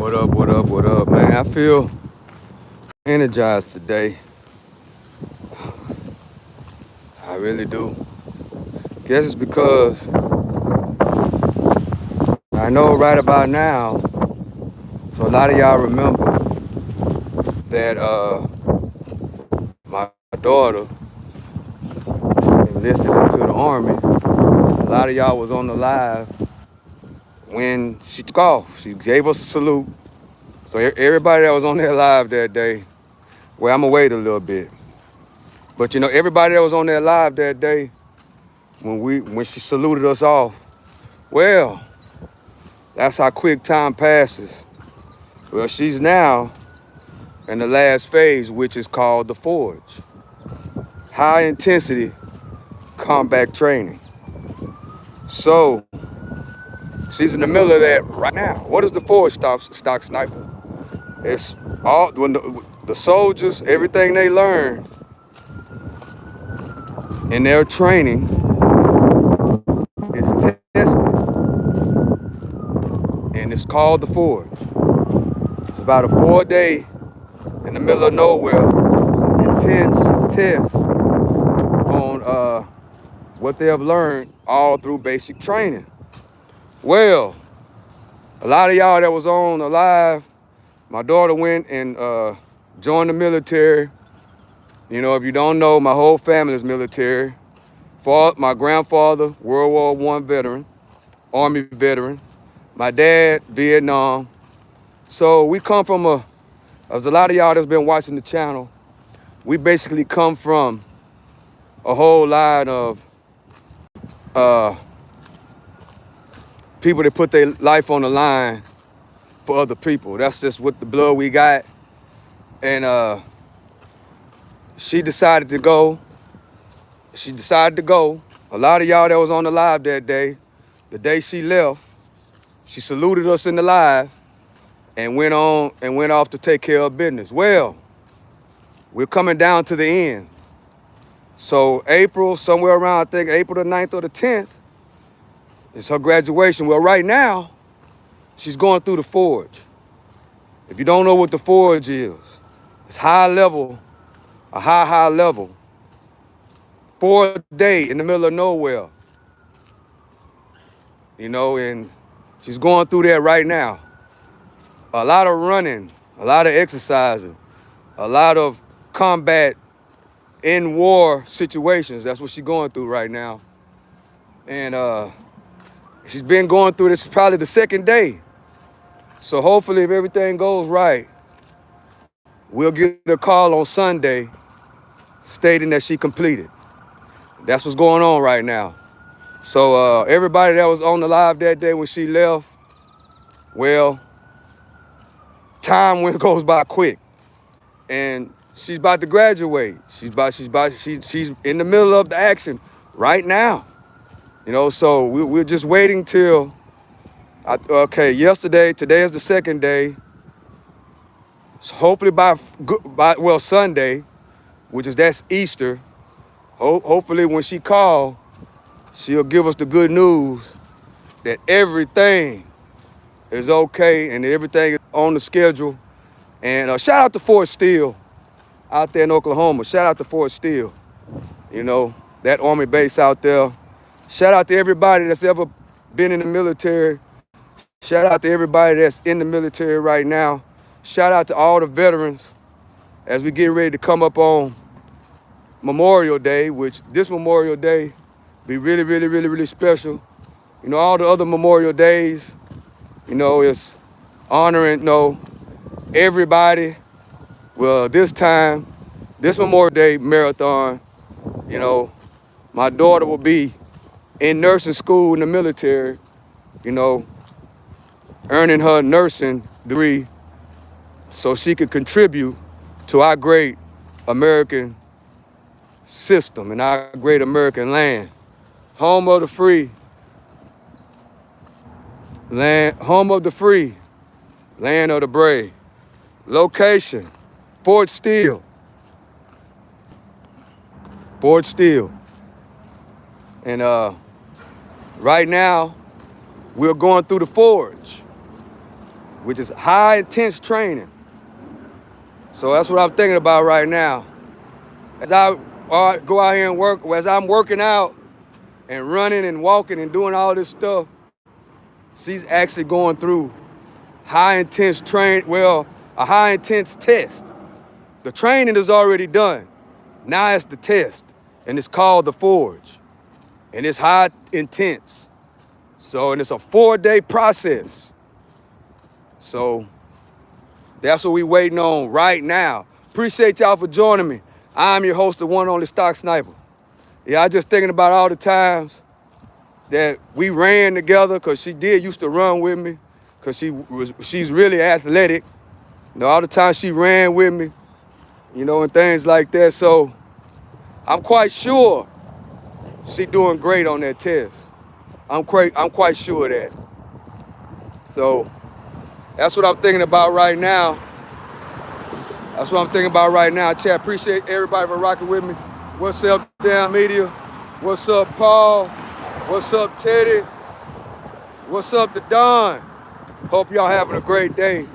What up, man? I feel energized today. I really do. Guess it's because I know right about now, so a lot of y'all remember that my daughter enlisted into the Army. A lot of y'all was on the live when she took off. She gave us a salute. So everybody that was on there live that day, well, I'm gonna wait a little bit. But everybody that was on there live that day, when she saluted us off, well, that's how quick time passes. Well, she's now in the last phase, which is called the Forge. High intensity combat training. So she's in the middle of that right now. What is the Forge, stock sniper? It's all when the soldiers, everything they learn in their training is tested, and it's called the Forge. It's about a 4-day in the middle of nowhere, intense test on what they have learned all through basic training. Well, a lot of y'all that was on the live, my daughter went and joined the military. If you don't know, my whole family is military. My grandfather, World War I veteran, Army veteran. My dad, Vietnam. So we come from there's a lot of y'all that's been watching the channel. We basically come from a whole line of people that put their life on the line for other people. That's just what the blood we got. And she decided to go. A lot of y'all that was on the live that day, the day she left, she saluted us in the live and went off to take care of business. Well, we're coming down to the end. So April, somewhere around, I think April the 9th or the 10th, is her graduation. Well, right now, she's going through the Forge. If you don't know what the Forge is, it's high level, a high level, 4-day in the middle of nowhere. And she's going through that right now. A lot of running, a lot of exercising, a lot of combat in war situations. That's what she's going through right now. And she's been going through this probably the 2nd day. So hopefully if everything goes right, we'll get a call on Sunday stating that she completed. That's what's going on right now. So everybody that was on the live that day when she left, well, time goes by quick. And she's about to graduate. She's in the middle of the action right now. So we're just waiting till, today is the 2nd day. So hopefully by Sunday, that's Easter, hopefully when she calls, she'll give us the good news that everything is okay and everything is on the schedule. And shout out to Fort Steele out there in Oklahoma. Shout out to Fort Steele, that Army base out there. Shout out to everybody that's ever been in the military. Shout out to everybody that's in the military right now. Shout out to all the veterans as we get ready to come up on Memorial Day, which this Memorial Day be really, really, really, really special. All the other Memorial Days, it's honoring, everybody. Well, this Memorial Day marathon, my daughter will be in nursing school in the military, earning her nursing degree so she could contribute to our great American system and our great American land. Home of the free, land of the brave. Location, Fort Steele. And right now, we're going through the Forge. which is high intense training. So that's what I'm thinking about right now. As I go out here and work, as I'm working out and running and walking and doing all this stuff, she's actually going through high intense a high intense test. The training is already done. Now it's the test, and it's called the Forge, and it's high intense. So, and it's a 4-day process. So that's what we waiting on right now. Appreciate y'all for joining me. I'm your host, the one and only Stock Sniper. Yeah, I just thinking about all the times that we ran together, because she used to run with me, because she's really athletic. You know, all the time she ran with me, you know, and things like that. So I'm quite sure she doing great on that test. I'm quite sure of that. So that's what I'm thinking about right now. That's what I'm thinking about right now, chat. Appreciate everybody for rocking with me. What's up, Damn Media? What's up, Paul? What's up, Teddy? What's up to Don? Hope y'all having a great day.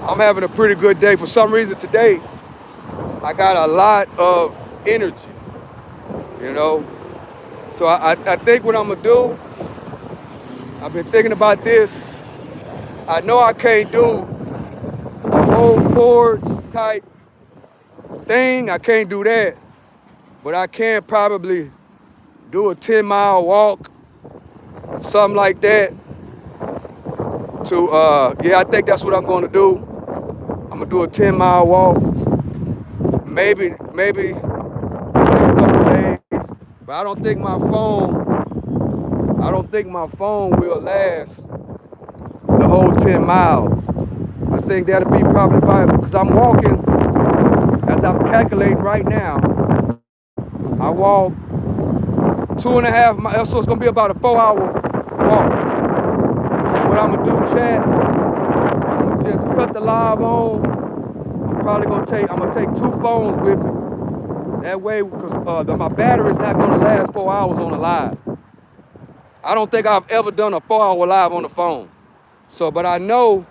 I'm having a pretty good day. For some reason today, I got a lot of energy, you know? So I think what I'm gonna do, I've been thinking about this. I know I can't do a whole forge type thing. I can't do that. But I can probably do a 10-mile walk, something like that. I think that's what I'm gonna do. I'm gonna do a 10-mile walk, maybe next couple days. But I don't think my phone will last the whole 10 miles. I think that'll be probably about, because I'm walking, as I'm calculating right now, I walk 2.5 miles, so it's gonna be about a 4-hour walk. So what I'm gonna do, chat, I'm gonna just cut the live on. I'm gonna take 2 phones with me. That way, because my battery's not gonna last 4 hours on a live. I don't think I've ever done a 4-hour live on the phone. So, but I know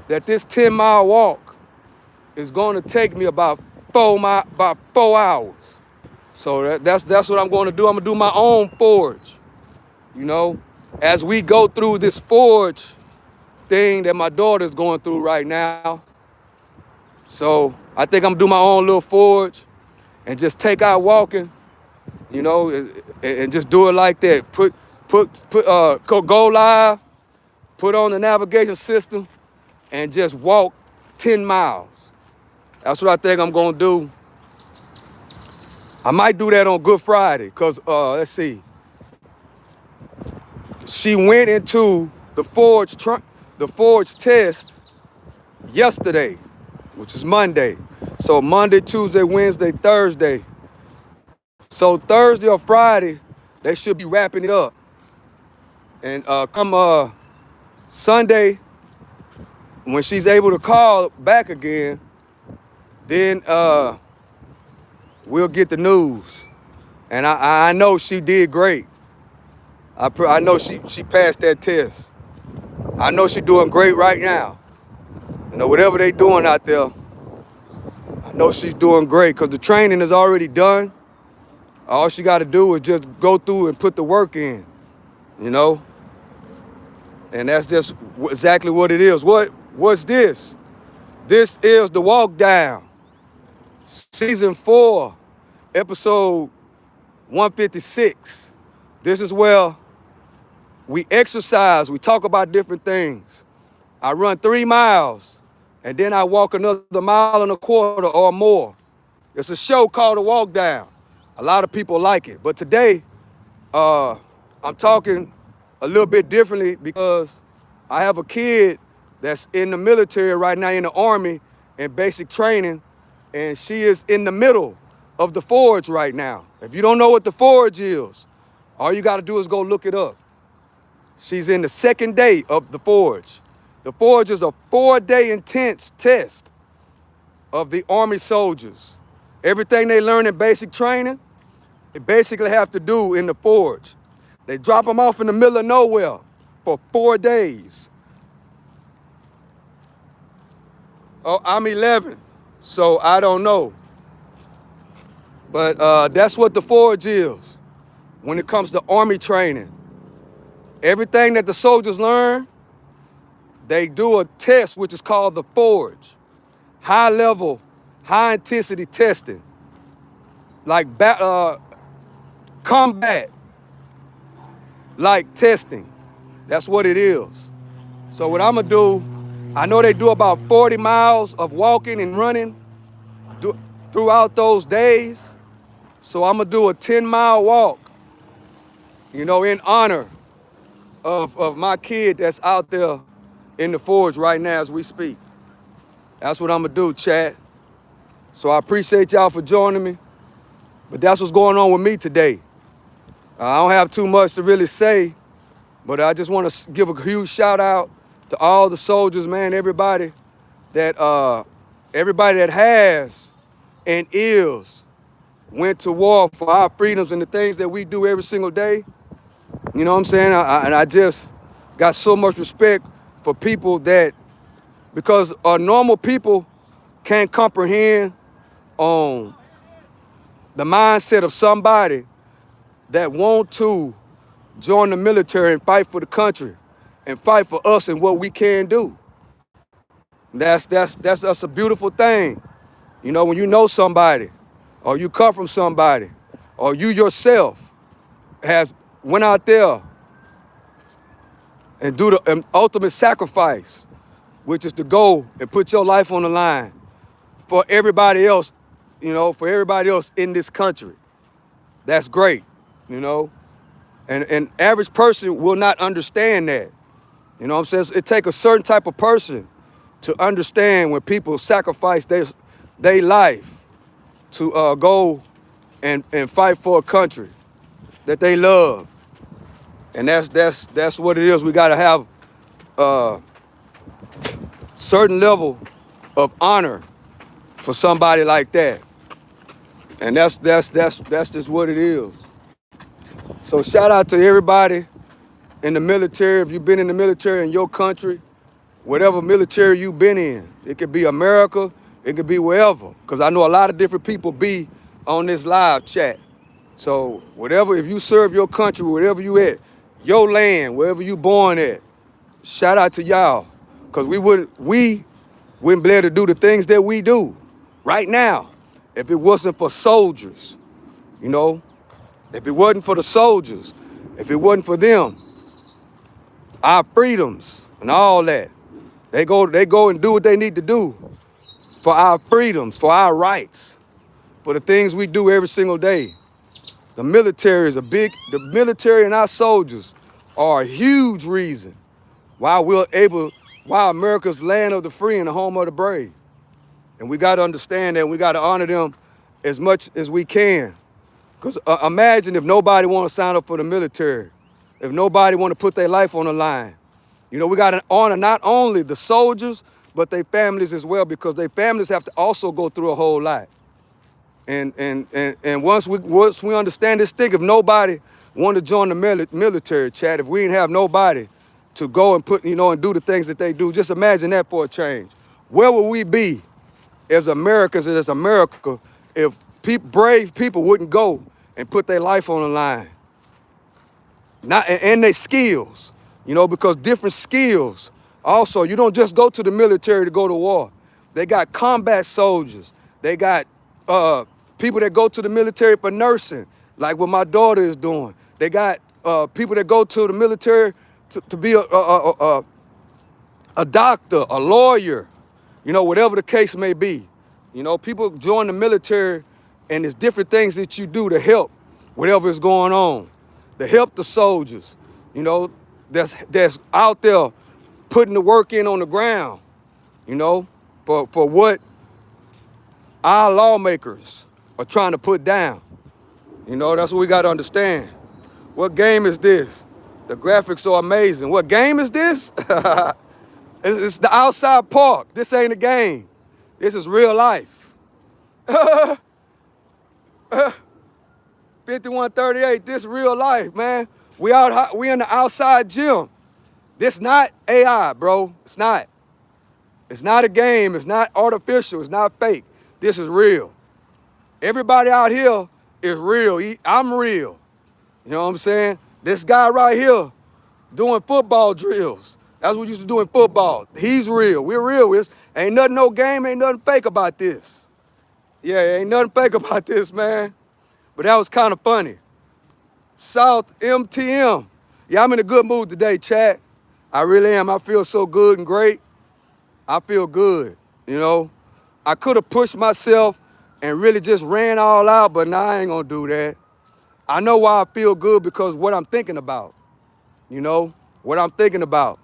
that this 10-mile walk is gonna take me about 4 hours. So that's what I'm gonna do. I'm gonna do my own forge, you know, as we go through this forge thing that my daughter's going through right now. So I think I'm gonna do my own little forge and just take out walking, you know, and just do it like that. Go live, put on the navigation system, and just walk 10 miles. That's what I think I'm gonna do. I might do that on Good Friday, because let's see. She went into the forge test yesterday, which is Monday. So Monday, Tuesday, Wednesday, Thursday. So Thursday or Friday, they should be wrapping it up. And come Sunday, when she's able to call back again, then we'll get the news. And I know she did great. I know she passed that test. I know she's doing great right now. You know, whatever they doing out there, I know she's doing great, because the training is already done. All she got to do is just go through and put the work in, you know? And that's just exactly what it is. What's this? This is the Walk Down, Season 4, Episode 156. This is where we exercise, we talk about different things. I run 3 miles, and then I walk another 1.25 miles or more. It's a show called The Walk Down. A lot of people like it. But today, I'm talking a little bit differently, because I have a kid that's in the military right now, in the Army, in basic training, and she is in the middle of the forge right now. If you don't know what the forge is, all you gotta do is go look it up. She's in the 2nd day of the forge. The forge is a 4-day intense test of the Army soldiers. Everything they learn in basic training, they basically have to do in the forge. They drop them off in the middle of nowhere for 4 days. Oh, I'm 11, so I don't know. But that's what the forge is when it comes to Army training. Everything that the soldiers learn, they do a test which is called the forge. High level, high intensity testing, like combat, like testing. That's what it is. So what I'm gonna do, I know they do about 40 miles of walking and running throughout those days. So I'm gonna do a 10-mile walk, in honor of my kid that's out there in the forge right now as we speak. That's what I'm gonna do, chat. So I appreciate y'all for joining me. But that's what's going on with me today. I don't have too much to really say, but I just want to give a huge shout out to all the soldiers, man, everybody that has and is went to war for our freedoms and the things that we do every single day. You know what I'm saying? And I just got so much respect for people that, because normal people can't comprehend on the mindset of somebody that want to join the military and fight for the country and fight for us and what we can do. That's a beautiful thing. When you know somebody, or you come from somebody, or you yourself has went out there and do the ultimate sacrifice, which is to go and put your life on the line for everybody else, for everybody else in this country. That's great, And an average person will not understand that. You know what I'm saying? It takes a certain type of person to understand when people sacrifice their life to go and fight for a country that they love. And that's what it is. We gotta have a certain level of honor for somebody like that. And that's just what it is. So shout out to everybody in the military. If you've been in the military in your country, whatever military you've been in, it could be America, it could be wherever. Because I know a lot of different people be on this live chat. So whatever, if you serve your country, wherever you at, your land, wherever you born at, shout out to y'all. Because we wouldn't be able to do the things that we do right now if it wasn't for soldiers, If it wasn't for the soldiers, if it wasn't for them, our freedoms and all that. They go and do what they need to do for our freedoms, for our rights, for the things we do every single day. The military and our soldiers are a huge reason why America's land of the free and the home of the brave. And we got to understand that, and we got to honor them as much as we can. Because imagine if nobody want to sign up for the military, if nobody want to put their life on the line. We got to honor not only the soldiers, but their families as well, because their families have to also go through a whole lot. And once we understand this thing, if nobody want to join the military, chat, if we didn't have nobody to go and put, and do the things that they do, just imagine that for a change. Where would we be as Americans and as America if brave people wouldn't go and put their life on the line? And their skills, because different skills. Also, you don't just go to the military to go to war. They got combat soldiers. They got people that go to the military for nursing, like what my daughter is doing. They got people that go to the military to be a doctor, a lawyer, whatever the case may be. People join the military, and there's different things that you do to help whatever is going on, to help the soldiers, that's out there putting the work in on the ground, for what our lawmakers are trying to put down. That's what we got to understand. What game is this? The graphics are amazing. What game is this? It's the outside park. This ain't a game. This is real life. 5138, this real life, man. We in the outside gym. This not AI, bro. It's not. It's not a game. It's not artificial. It's not fake. This is real. Everybody out here is real. I'm real. You know what I'm saying? This guy right here doing football drills. That's what we used to do in football. He's real. We're real. Ain't nothing, no game, ain't nothing fake about this. Yeah, ain't nothing fake about this, man. But that was kind of funny. South MTM. Yeah, I'm in a good mood today, chat. I really am. I feel so good and great. I feel good, you know. I could have pushed myself and really just ran all out, but nah, I ain't gonna do that. I know why I feel good, because what I'm thinking about, you know, what I'm thinking about.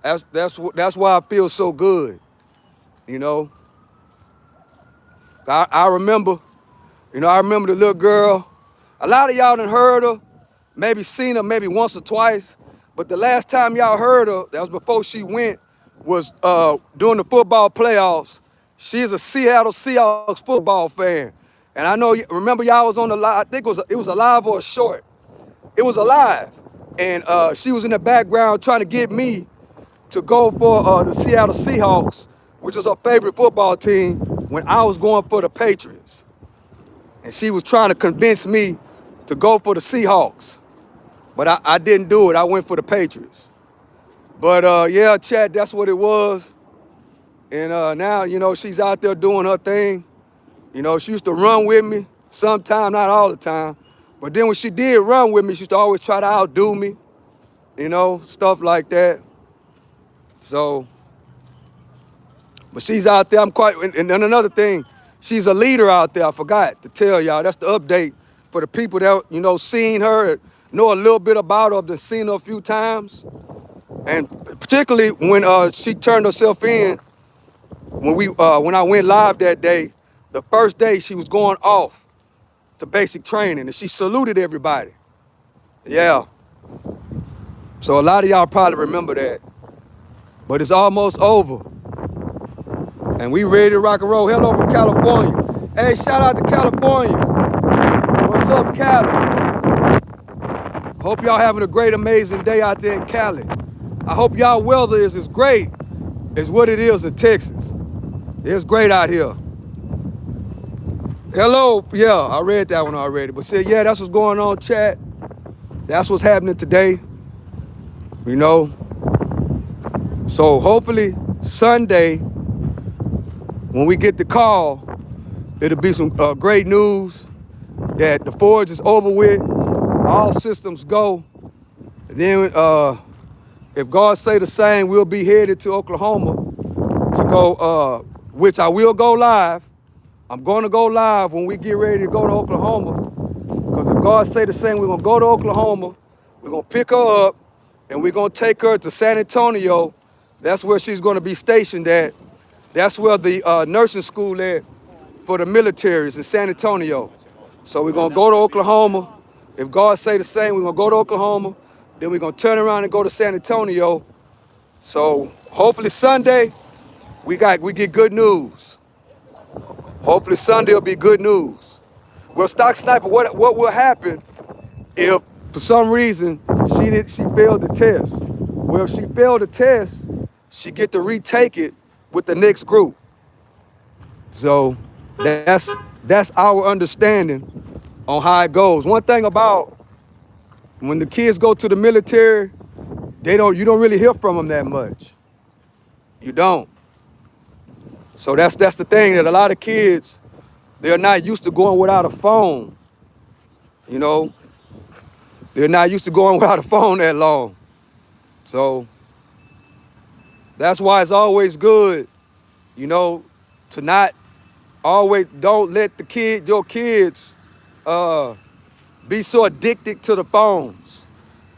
That's why I feel so good, you know. I remember, I remember the little girl. A lot of y'all done heard her, maybe seen her maybe once or twice, but the last time y'all heard her, that was before she went, was during the football playoffs. She's a Seattle Seahawks football fan. And I know, remember y'all was on the live, I think it was a live or a short. It was a live. And she was in the background trying to get me to go for the Seattle Seahawks, which is her favorite football team, when I was going for the Patriots. And she was trying to convince me to go for the Seahawks. But I didn't do it. I went for the Patriots. But yeah, chat, that's what it was. And now, she's out there doing her thing. She used to run with me sometime, not all the time. But then when she did run with me, she used to always try to outdo me, stuff like that. So, but she's out there. And then another thing, she's a leader out there. I forgot to tell y'all. That's the update for the people that, seen her, know a little bit about her, been seen her a few times. And particularly when she turned herself in, when I went live that day, the first day she was going off to basic training, and she saluted everybody. Yeah. So a lot of y'all probably remember that. But it's almost over. And we ready to rock and roll. Hello from California. Hey, shout out to California. What's up, Cali? Hope y'all having a great, amazing day out there in Cali. I hope y'all weather is as great as what it is in Texas. It's great out here. Hello, yeah, I read that one already. But see, yeah, that's what's going on, chat. That's what's happening today. So hopefully Sunday, when we get the call, it'll be some great news that the forge is over with, all systems go. And then if God say the same, we'll be headed to Oklahoma to go, which I will go live. I'm going to go live when we get ready to go to Oklahoma. Because if God say the same, we're going to go to Oklahoma, we're going to pick her up, and we're going to take her to San Antonio. That's where she's going to be stationed at. That's where the nursing school at for the military is, in San Antonio. So we're going to go to Oklahoma. If God say the same, we're going to go to Oklahoma. Then we're going to turn around and go to San Antonio. So hopefully Sunday, we get good news. Hopefully Sunday will be good news. Well, Stock Sniper, what will happen if for some reason she failed the test? Well, if she failed the test, she get to retake it with the next group. So that's our understanding on how it goes. One thing about when the kids go to the military, you don't really hear from them that much. You don't. So that's the thing, that a lot of kids, they're not used to going without a phone. They're not used to going without a phone that long. So that's why it's always good, to not always, don't let your kids be so addicted to the phones.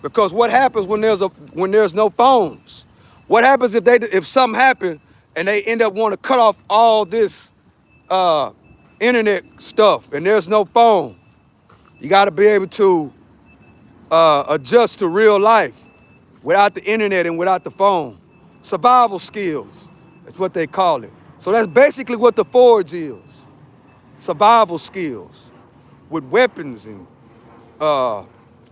Because what happens when there's no phones? What happens if something happened and they end up wanting to cut off all this internet stuff and there's no phone? You got to be able to adjust to real life without the internet and without the phone. Survival skills, that's what they call it. So that's basically what the forge is. Survival skills with weapons and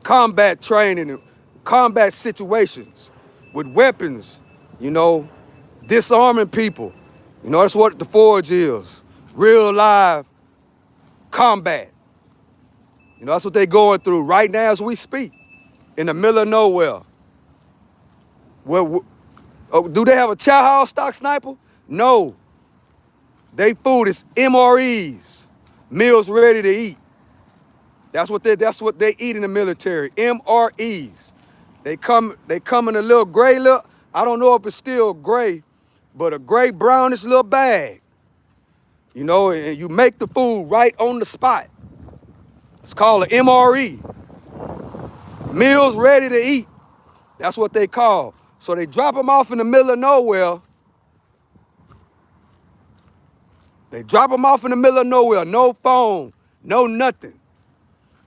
combat training and combat situations with weapons, disarming people. You know, that's what the forge is. Real live combat. You know, that's what they're going through right now as we speak, in the middle of nowhere. Well, do they have a chow hall stock sniper? No. They food is MREs, meals ready to eat. That's what they eat in the military, MREs. They come in a little gray look. I don't know if it's still gray, but a gray brownish little bag. You know, and you make the food right on the spot. It's called an MRE. Meals ready to eat. That's what they call. So they drop them off in the middle of nowhere. They drop them off in the middle of nowhere. No phone, no nothing.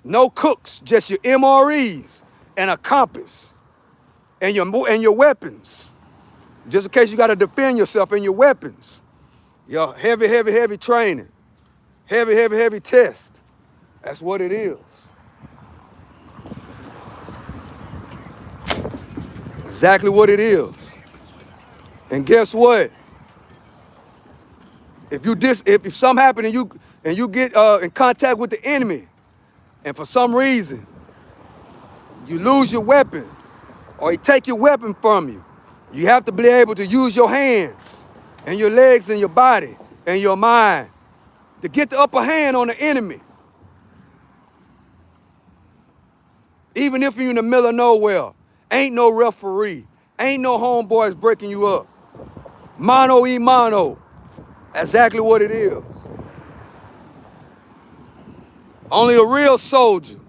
No cooks, just your MREs and a compass and your weapons. Just in case you got to defend yourself and your weapons. Your heavy training. Heavy test. That's what it is. Exactly what it is. And guess what? If something happen and you get in contact with the enemy, and for some reason you lose your weapon or he take your weapon from you, you have to be able to use your hands and your legs and your body and your mind to get the upper hand on the enemy. Even if you're in the middle of nowhere, ain't no referee, ain't no homeboys breaking you up. Mano y mano, exactly what it is. Only a real soldier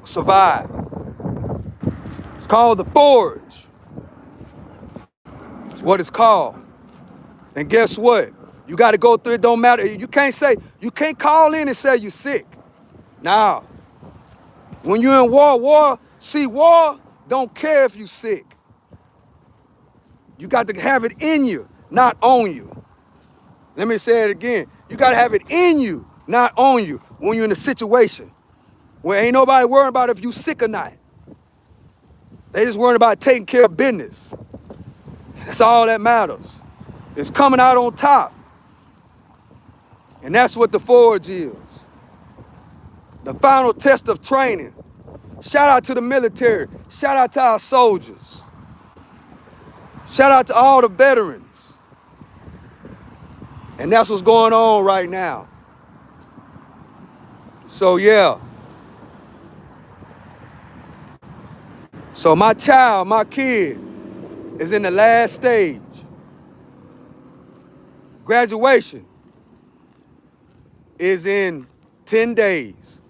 survive. It's called the forge. It's what it's called. And guess what? You got to go through it. Don't matter. You can't call in and say you're sick. Now, when you're in war don't care if you're sick. You got to have it in you, not on you. Let me say it again. You got to have it in you, not on you, when you're in a situation where ain't nobody worrying about if you sick or not. They just worrying about taking care of business. That's all that matters. It's coming out on top. And that's what the forge is. The final test of training. Shout out to the military. Shout out to our soldiers. Shout out to all the veterans. And that's what's going on right now. So yeah. So my kid, is in the last stage. Graduation is in 10 days.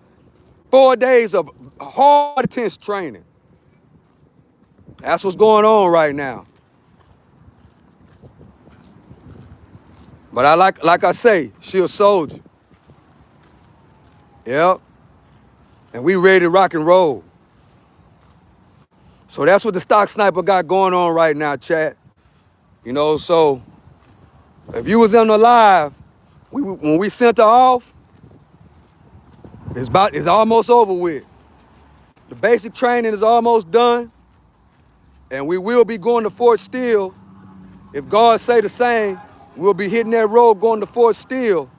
4 days of hard, intense training. That's what's going on right now. But I like I say, she a soldier. Yep. And we ready to rock and roll. So that's what the stock sniper got going on right now, chat. You know, so if you was on the live, when we sent her off, it's almost over with. The basic training is almost done, and we will be going to Fort Steele. If God say the same, we'll be hitting that road going to Fort Steele,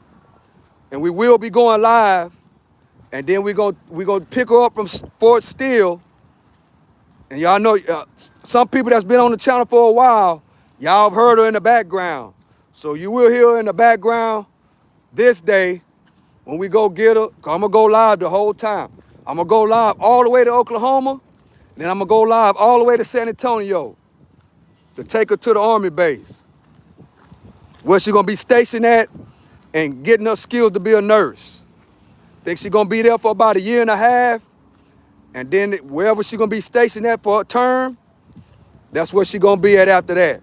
and we will be going live, and then we gonna pick her up from Fort Steele. And y'all know, some people that's been on the channel for a while, y'all have heard her in the background. So you will hear her in the background this day when we go get her. I'm gonna go live the whole time. I'm gonna go live all the way to Oklahoma, and then I'm gonna go live all the way to San Antonio to take her to the Army base, where she's gonna be stationed at and getting her skills to be a nurse. Think she's gonna be there for about 1.5 years. And then wherever she's gonna be stationed at for a term, that's where she's gonna be at after that.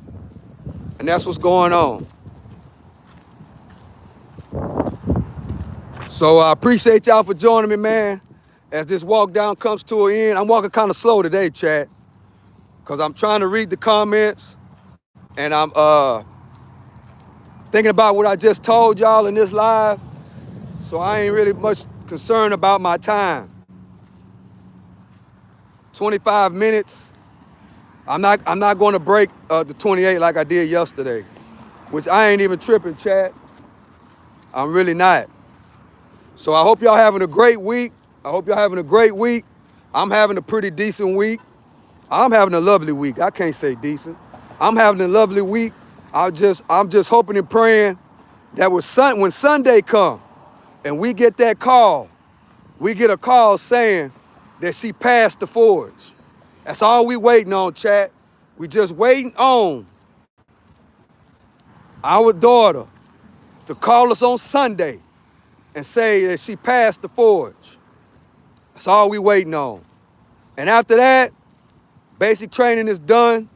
And that's what's going on. So I appreciate y'all for joining me, man. As this walk down comes to an end, I'm walking kind of slow today, chat, because I'm trying to read the comments, and I'm thinking about what I just told y'all in this live. So I ain't really much concerned about my time. 25 minutes. I'm not going to break the 28 like I did yesterday, which I ain't even tripping, chat. I'm really not. So I hope y'all having a great week. I hope y'all having a great week. I'm having a pretty decent week. I'm having a lovely week. I can't say decent. I'm having a lovely week. I'm just hoping and praying that when Sunday come and we get that call, we get a call saying that she passed the forge. That's all we waiting on, chat. We just waiting on our daughter to call us on Sunday and say that she passed the forge. That's all we waiting on. And after that, basic training is done.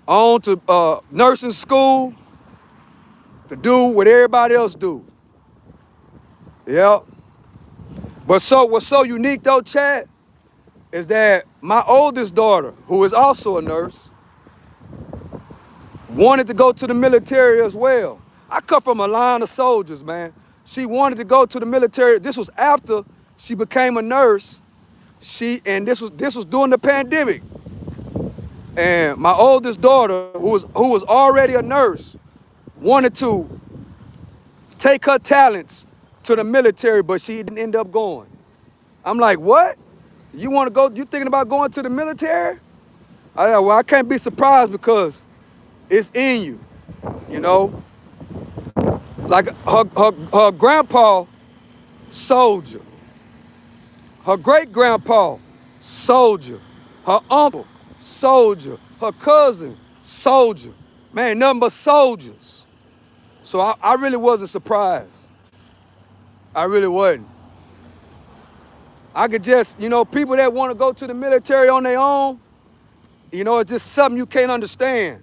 On to nursing school to do what everybody else do. Yep. But what's so unique though, Chad, is that my oldest daughter, who is also a nurse, wanted to go to the military as well. I come from a line of soldiers, man. She wanted to go to the military. This was after she became a nurse. This was during the pandemic. And my oldest daughter, who was already a nurse, wanted to take her talents to the military, but she didn't end up going. I'm like, what? You want to go? You thinking about going to the military? Well, I can't be surprised because it's in you, you know. Like her grandpa, soldier. Her great grandpa, soldier. Her uncle, soldier. Her cousin, soldier. Man, nothing but soldiers. So I really wasn't surprised. I really wasn't. I could just, people that want to go to the military on their own, it's just something you can't understand.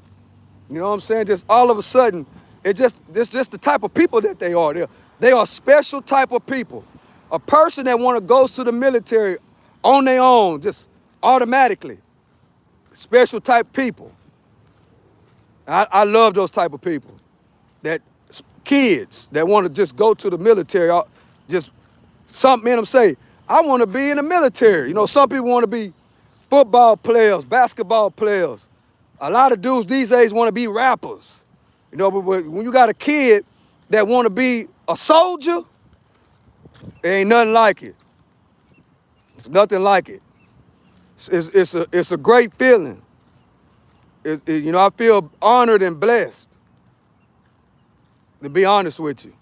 You know what I'm saying? Just all of a sudden, it's just the type of people that they are. They are special type of people. A person that want to go to the military on their own, just automatically, special type people. I love those type of people. That kids that want to just go to the military, just something in them say, I want to be in the military. Some people want to be football players, basketball players. A lot of dudes these days want to be rappers. But when you got a kid that want to be a soldier, there ain't nothing like it. It's nothing like it. It's a great feeling. I feel honored and blessed, to be honest with you.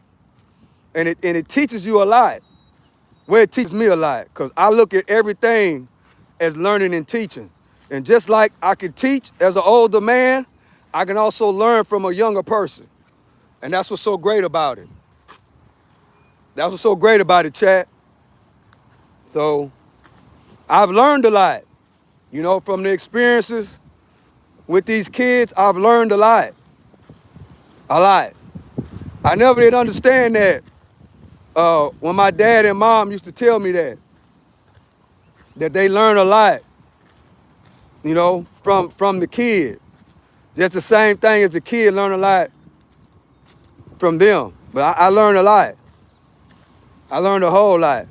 And it teaches you a lot. Well, it teaches me a lot, because I look at everything as learning and teaching. And just like I can teach as an older man, I can also learn from a younger person. And that's what's so great about it. That's what's so great about it, chat. So I've learned a lot, from the experiences with these kids. I've learned a lot. A lot. I never did understand that when my dad and mom used to tell me that they learn a lot, from the kid. Just the same thing as the kid learn a lot from them. But I learned a lot. I learned a whole lot.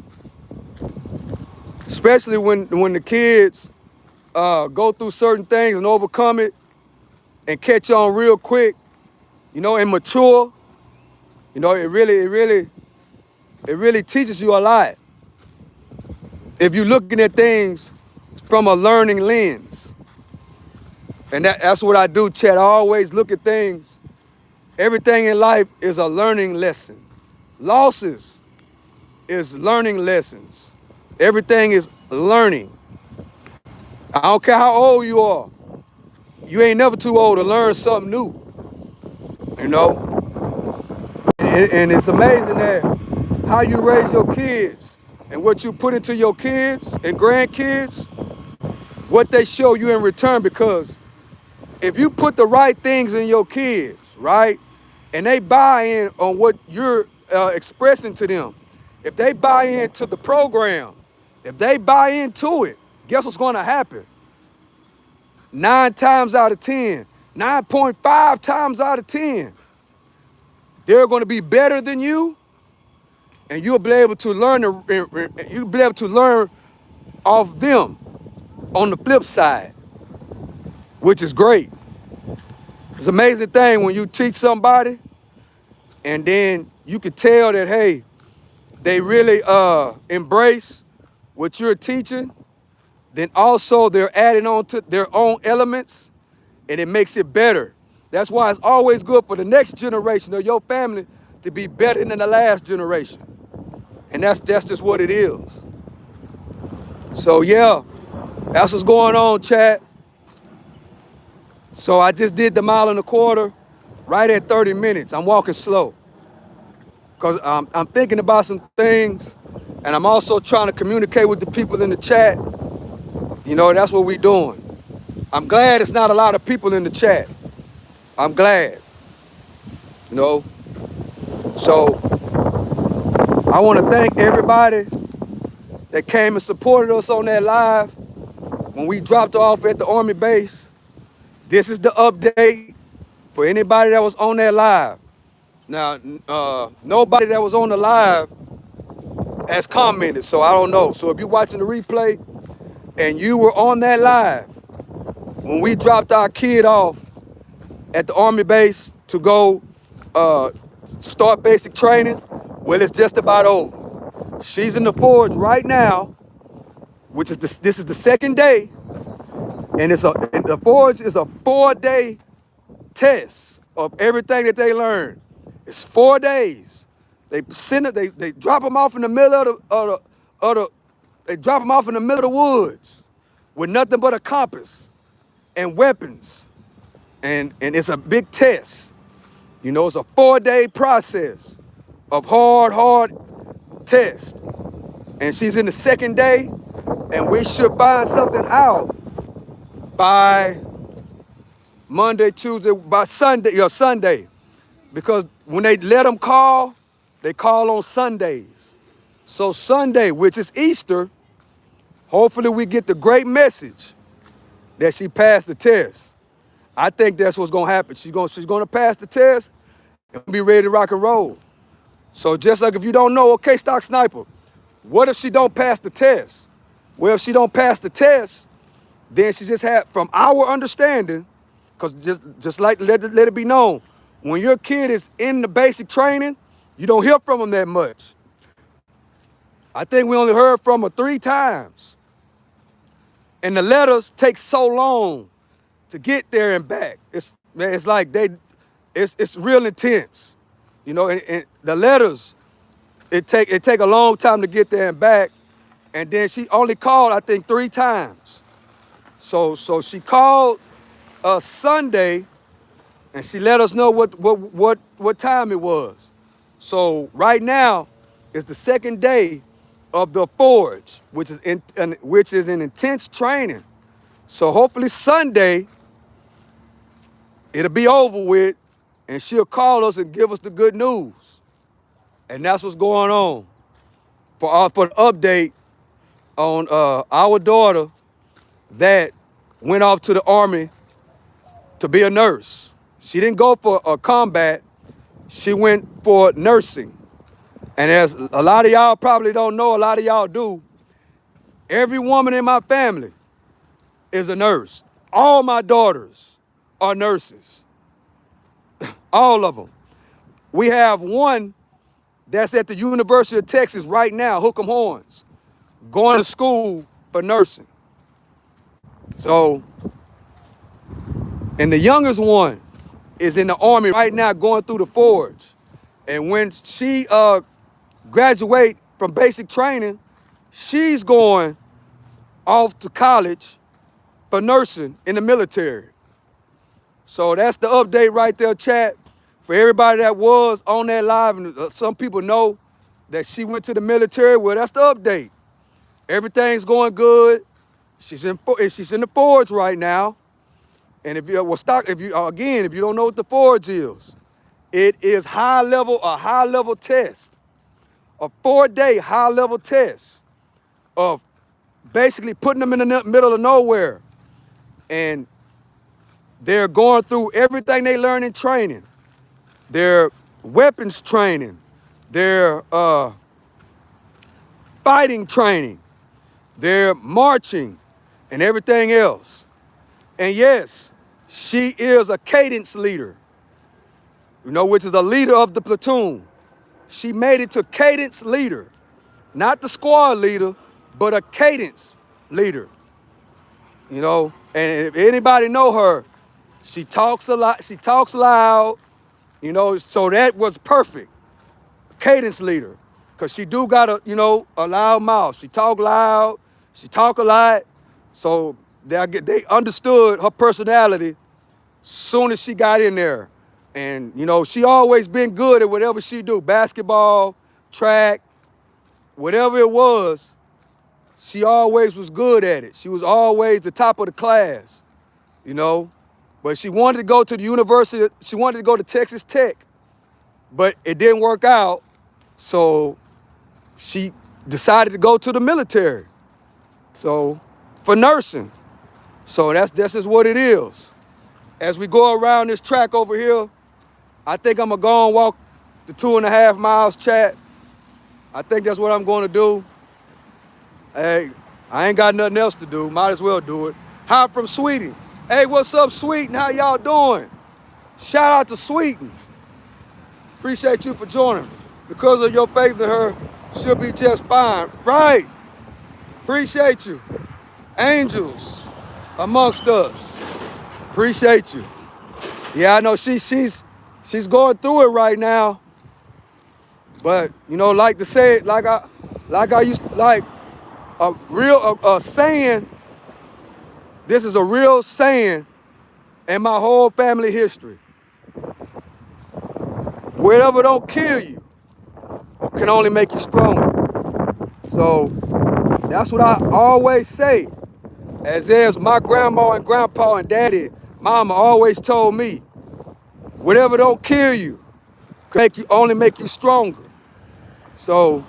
Especially when the kids go through certain things and overcome it and catch on real quick, and mature. It really teaches you a lot. If you're looking at things from a learning lens. And that's what I do, Chat. I always look at things. Everything in life is a learning lesson. Losses is learning lessons. Everything is learning. I don't care how old you are. You ain't never too old to learn something new. And it's amazing that how you raise your kids and what you put into your kids and grandkids, what they show you in return. Because if you put the right things in your kids, right, and they buy in on what you're expressing to them, if they buy into the program, if they buy into it, guess what's going to happen? 9 times out of 10, 9.5 times out of 10, they're going to be better than you, and you'll be able to learn. You'll be able to learn off them. On the flip side, which is great. It's an amazing thing when you teach somebody and then you can tell that, hey, they really embrace what you're teaching. Then also they're adding on to their own elements and it makes it better. That's why it's always good for the next generation of your family to be better than the last generation. And that's just what it is. So yeah, that's what's going on, chat. So I just did the 1.25 miles right at 30 minutes. I'm walking slow because I'm thinking about some things and I'm also trying to communicate with the people in the chat. You know, that's what we're doing. I'm glad it's not a lot of people in the chat. I'm glad, you know. So I want to thank everybody that came and supported us on that live when we dropped off at the Army base. This is the update for anybody that was on that live. Now, nobody that was on the live has commented, so I don't know. So if you're watching the replay and you were on that live when we dropped our kid off at the Army base to go start basic training, well, it's just about over. She's in the forge right now, which is this is the second day, and the forge is a 4-day test of everything that they learned. It's 4 days. They send it. They drop them off in the middle they drop them off in the middle of the woods with nothing but a compass and weapons, and it's a big test. You know, it's a 4-day process of hard test. And she's in the second day, and we should find something out by Monday, Tuesday, by Sunday. Because when they let them call, they call on Sundays. So Sunday, which is Easter, hopefully we get the great message that she passed the test. I think that's what's gonna happen. She's gonna pass the test and be ready to rock and roll. So just like if you don't know, okay, Stock Sniper, what if she don't pass the test? Well, if she don't pass the test, then she just had, from our understanding, because just like let it be known, when your kid is in the basic training, you don't hear from them that much. I think we only heard from her 3 times. And the letters take so long to get there and back. It's like it's real intense. You know, and the letters, it take a long time to get there and back. And then she only called, I think, 3 times. So she called Sunday, and she let us know what time it was. So right now, it's the second day of the forge, which is an intense training. So hopefully Sunday, it'll be over with, and she'll call us and give us the good news. And that's what's going on for the update on our daughter that went off to the Army to be a nurse. She didn't go for combat. She went for nursing. And as a lot of y'all probably don't know, a lot of y'all do, every woman in my family is a nurse. All my daughters are nurses. All of them. We have one that's at the University of Texas right now, Hook'em Horns, going to school for nursing. So, and the youngest one is in the Army right now going through the forge. And when she graduate from basic training, she's going off to college for nursing in the military. So that's the update right there, chat. For everybody that was on that live, and some people know that she went to the military, well, that's the update. Everything's going good. She's in the forge right now. And if you don't know what the forge is, it is a high level test, a 4-day high level test of basically putting them in the middle of nowhere. And they're going through everything they learn in training. Their weapons training, their fighting training, their marching, and everything else. And yes, She is a cadence leader, which is a leader of the platoon. She made it to cadence leader, not the squad leader, but a cadence leader. And if anybody know her, she talks a lot, she talks loud, so that was perfect. Cadence leader. Because she do got a loud mouth. She talk loud, she talk a lot. So they understood her personality soon as she got in there. And, she always been good at whatever she do. Basketball, track, whatever it was, she always was good at it. She was always the top of the class, But she wanted to go to the university. She wanted to go to Texas Tech, but it didn't work out. So she decided to go to the military. So for nursing. So that's just what it is. As we go around this track over here, I think I'm gonna go and walk the 2.5 miles, chat. I think that's what I'm gonna do. Hey, I ain't got nothing else to do. Might as well do it. Hi from Sweden. Hey, what's up, Sweden? How y'all doing? Shout out to Sweden. Appreciate you for joining. Because of your faith in her, she'll be just fine. Right. Appreciate you. Angels amongst us. Appreciate you. Yeah, I know she's going through it right now. But like to say it, like I used like a real saying. This is a real saying in my whole family history. Whatever don't kill you can only make you stronger. So that's what I always say. As is my grandma and grandpa and daddy, mama always told me, whatever don't kill you can only make you stronger. So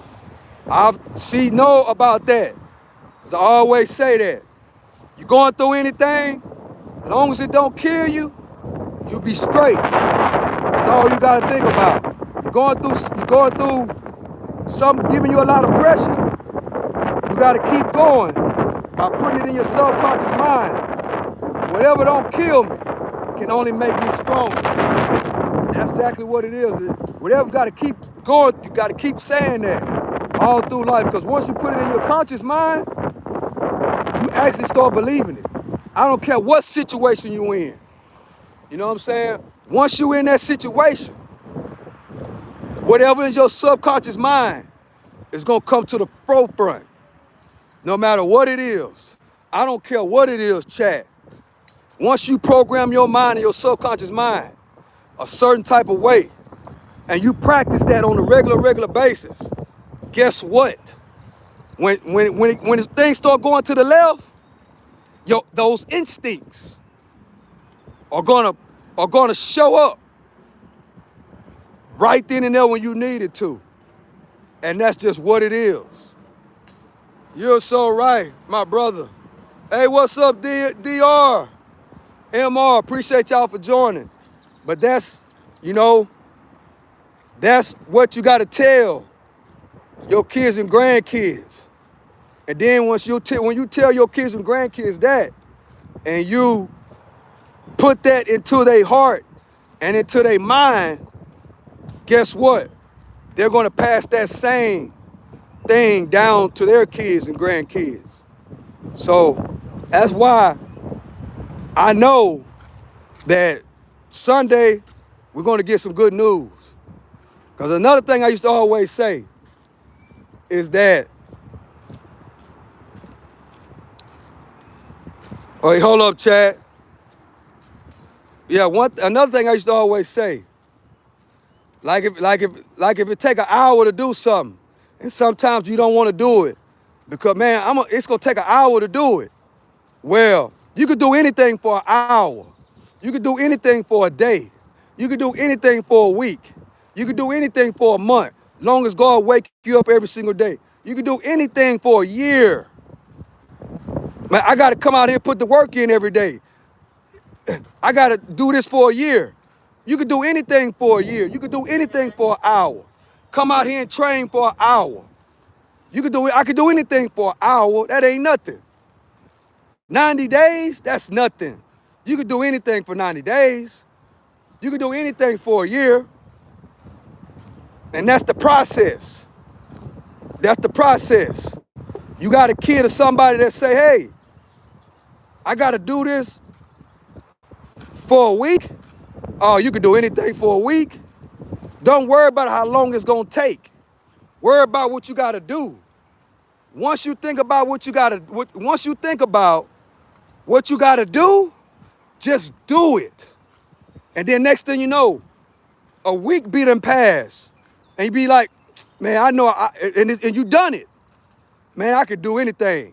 she know about that. Cause I always say that. You going through anything, as long as it don't kill you, you be straight. That's all you gotta think about. You're going through something giving you a lot of pressure. You gotta keep going by putting it in your subconscious mind. Whatever don't kill me can only make me stronger. That's exactly what it is. Whatever you gotta keep going, you gotta keep saying that all through life. Because once you put it in your conscious mind, you actually start believing it. I don't care what situation you in. You know what I'm saying? Once you in that situation, whatever is your subconscious mind is gonna come to the forefront. No matter what it is. I don't care what it is, chat. Once you program your mind and your subconscious mind a certain type of way, and you practice that on a regular basis, guess what? When things start going to the left, those instincts are gonna show up right then and there when you need it to. And that's just what it is. You're so right, my brother. Hey, what's up, DR? MR, appreciate y'all for joining. But that's what you gotta tell your kids and grandkids. And then when you tell your kids and grandkids that, and you put that into their heart and into their mind, guess what? They're gonna pass that same thing down to their kids and grandkids. So that's why I know that Sunday we're gonna get some good news. Because another thing I used to always say is that, hey, hold up, Chad. Yeah, another thing I used to always say, like if it take an hour to do something, and sometimes you don't want to do it, because man, it's gonna take an hour to do it. Well, you could do anything for an hour. You could do anything for a day. You could do anything for a week. You could do anything for a month, long as God wake you up every single day. You could do anything for a year. Man, I gotta come out here and put the work in every day. I gotta do this for a year. You could do anything for a year. You could do anything for an hour. Come out here and train for an hour. I could do anything for an hour. That ain't nothing. 90 days, that's nothing. You could do anything for 90 days. You could do anything for a year. And that's the process. That's the process. You got a kid or somebody that say, hey, I got to do this for a week. Oh, you could do anything for a week. Don't worry about how long it's going to take. Worry about what you got to do. Once you think about what you got to do, just do it. And then next thing you know, a week be done pass. And you be like, man, I know, and you done it. Man, I could do anything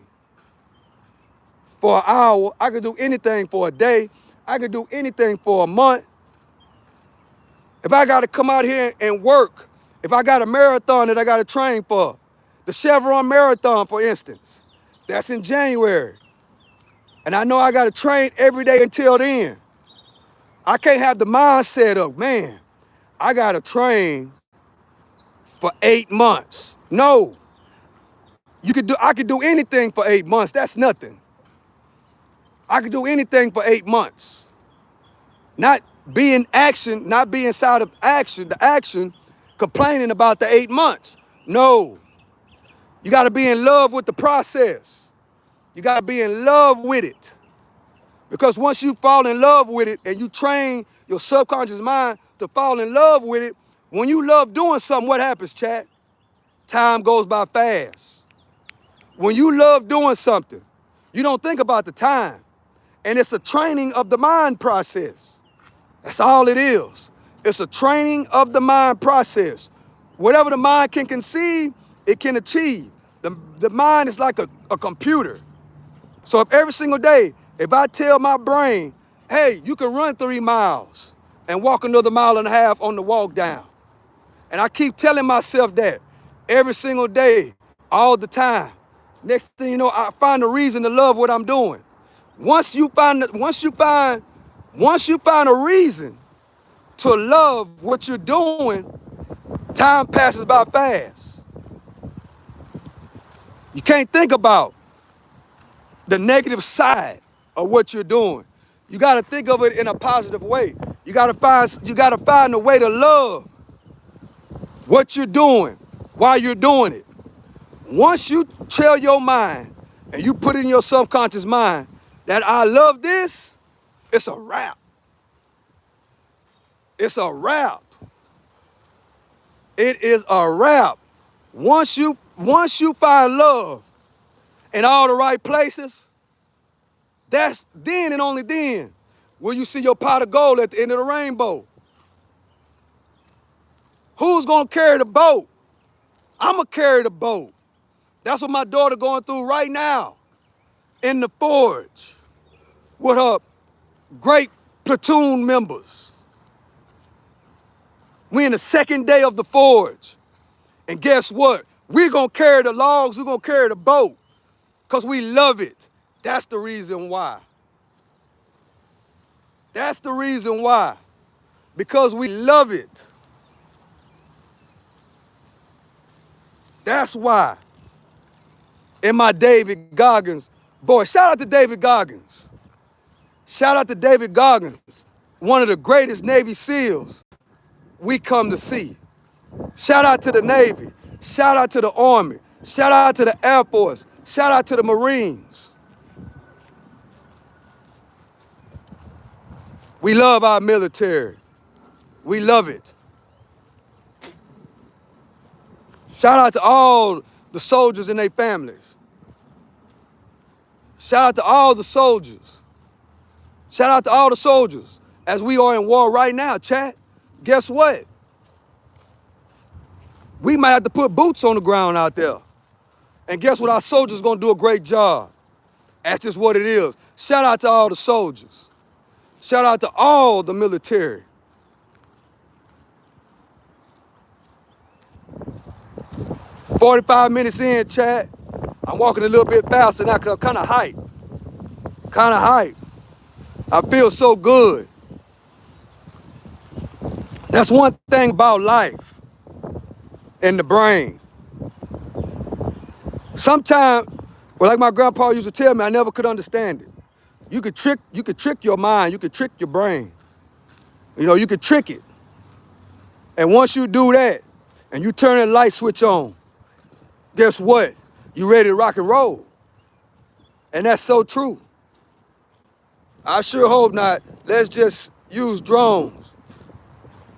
for an hour. I could do anything for a day. I could do anything for a month. If I got to come out here and work, if I got a marathon that I got to train for, the Chevron Marathon, for instance, that's in January. And I know I got to train every day until then. I can't have the mindset of, man, I got to train for 8 months. No. I could do anything for 8 months. That's nothing. I could do anything for 8 months. Not be in action, not be inside of action, the action, complaining about the 8 months. No. You got to be in love with the process. You got to be in love with it. Because once you fall in love with it and you train your subconscious mind to fall in love with it, when you love doing something, what happens, chat? Time goes by fast. When you love doing something, you don't think about the time. And it's a training of the mind process. That's all it is. It's a training of the mind process. Whatever the mind can conceive, it can achieve. The mind is like a computer. So if every single day, if I tell my brain, hey, you can run 3 miles and walk another 1.5 miles on the walk down. And I keep telling myself that every single day, all the time. Next thing you know, I find a reason to love what I'm doing. Once you find a reason to love what you're doing, time passes by fast. You can't think about the negative side of what you're doing. You got to think of it in a positive way. You got to find a way to love what you're doing while you're doing it. Once you tell your mind and you put it in your subconscious mind that I love this, it's a wrap. It's a wrap. It is a wrap. Once you find love in all the right places, that's then and only then will you see your pot of gold at the end of the rainbow. Who's gonna carry the boat? I'm gonna carry the boat. That's what my daughter going through right now in the forge with her great platoon members. We in the second day of the forge. And guess what? We're gonna carry the logs, we're gonna carry the boat because we love it. That's the reason why. That's the reason why. Because we love it. That's why. In my David Goggins, boy, shout out to David Goggins. Shout out to David Goggins, one of the greatest Navy SEALs we come to see. Shout out to the Navy. Shout out to the Army. Shout out to the Air Force. Shout out to the Marines. We love our military. We love it. Shout out to all the soldiers and their families. Shout out to all the soldiers. Shout out to all the soldiers. As we are in war right now, chat, guess what? We might have to put boots on the ground out there. And guess what? Our soldiers gonna do a great job. That's just what it is. Shout out to all the soldiers. Shout out to all the military. "45 minutes in, chat. I'm walking a little bit faster now because I'm kind of hyped. I feel so good. That's one thing about life and the brain. Sometimes, well, like my grandpa used to tell me, I never could understand it. You could trick your mind, you could trick your brain. You know, you could trick it. And once you do that, and you turn the light switch on, guess what? You ready to rock and roll. And that's so true. I sure hope not. Let's just use drones.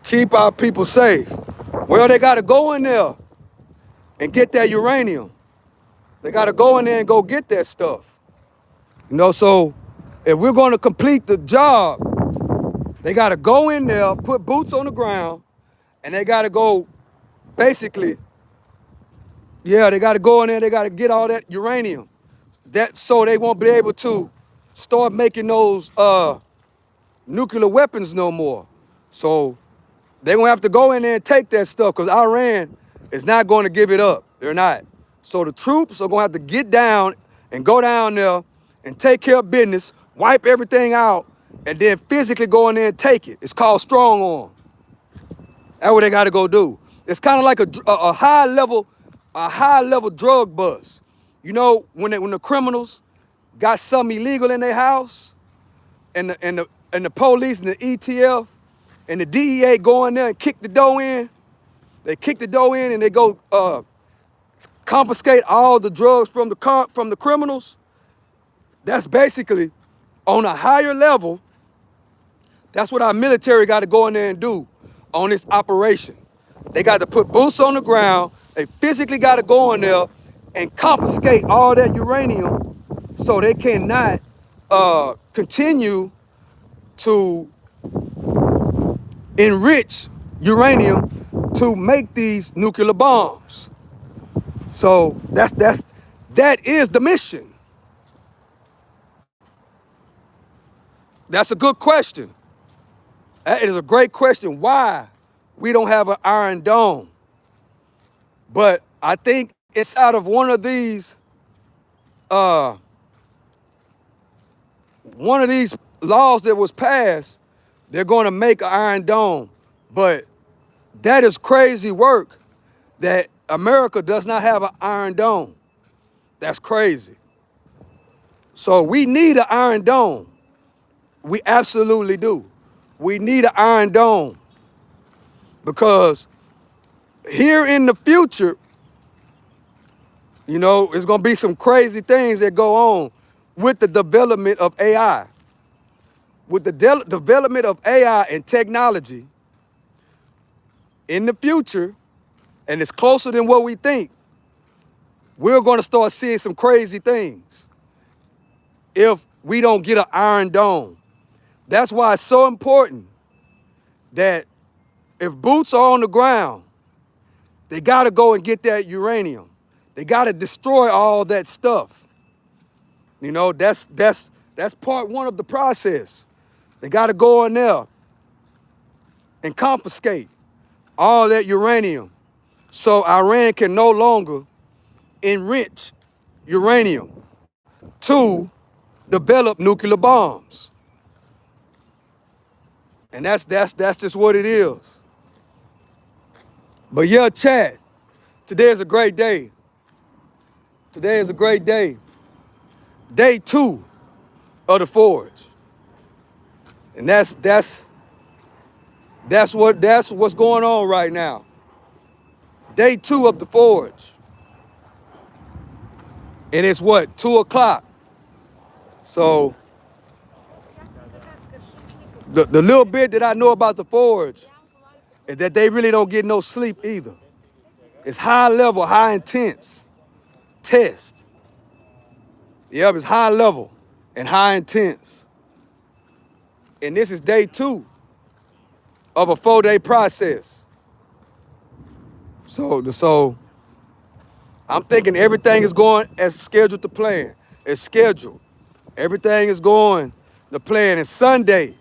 Keep our people safe. Well, they gotta go in there and get that uranium. They gotta go in there and go get that stuff. You know, so if we're gonna complete the job, they gotta go in there, put boots on the ground, and they gotta go basically, yeah, they gotta go in there, they gotta get all that uranium. That so they won't be able to start making those nuclear weapons no more. So they're gonna have to go in there and take that stuff because Iran is not going to give it up. They're not. So the troops are gonna have to get down and go down there and take care of business, wipe everything out, and then physically go in there and take it. It's called strong arm. That's what they gotta go do. It's kind of like a high level drug bust. You know, when the criminals got something illegal in their house, and the police and the ETF and the DEA go in there and kick the door in. They kick the door in and they go confiscate all the drugs from the criminals. That's basically on a higher level. That's what our military got to go in there and do on this operation. They got to put boots on the ground. They physically got to go in there and confiscate all that uranium so they cannot continue to enrich uranium to make these nuclear bombs. So that is the mission. That's a good question. That is a great question. Why we don't have an Iron Dome? But I think inside of one of these laws that was passed, they're going to make an Iron Dome. But that is crazy work that America does not have an Iron Dome. That's crazy. So we need an Iron Dome. We absolutely do. We need an Iron Dome because here in the future, you know, it's going to be some crazy things that go on with the development of AI. With the development of AI and technology in the future, and it's closer than what we think, we're going to start seeing some crazy things if we don't get an Iron Dome. That's why it's so important that if boots are on the ground, they got to go and get that uranium. They got to destroy all that stuff. You know, that's part one of the process. They got to go in there and confiscate all that uranium so Iran can no longer enrich uranium to develop nuclear bombs. And that's just what it is. But yeah, chat, today is a great day. Today is a great day. Day 2 of the forge. And that's what's going on right now. Day 2 of the forge. And it's what, 2 o'clock. So the little bit that I know about the forge is that they really don't get no sleep either. It's high level, high intense test. Yep, it's high level and high intense. And this is day 2 of a 4-day process. So I'm thinking everything is going as scheduled to plan. As scheduled. Everything is going to plan. And Sunday,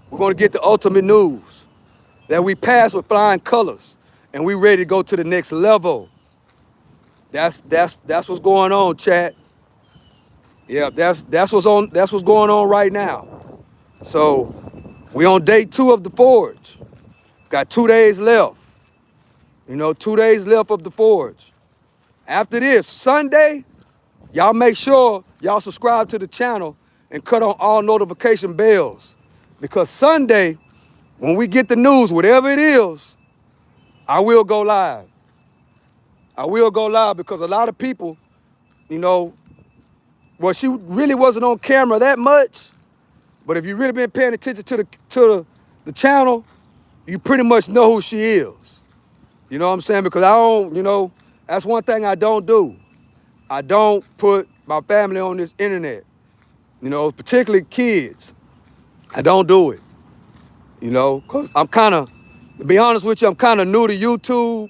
we're going to get the ultimate news that we passed with flying colors and we ready to go to the next level. That's what's going on, chat. Yeah, that's what's going on right now. So we on day 2 of the forge. Got 2 days left. You know, 2 days left of the forge. After this, Sunday, y'all make sure y'all subscribe to the channel and cut on all notification bells. Because Sunday, when we get the news, whatever it is, I will go live. I will go live because a lot of people, you know, well, she really wasn't on camera that much, but if you really been paying attention to the channel, you pretty much know who she is. You know what I'm saying? Because I don't, you know, that's one thing I don't do. I don't put my family on this internet, you know, particularly kids. I don't do it, you know, because I'm kind of, to be honest with you, I'm kind of new to YouTube.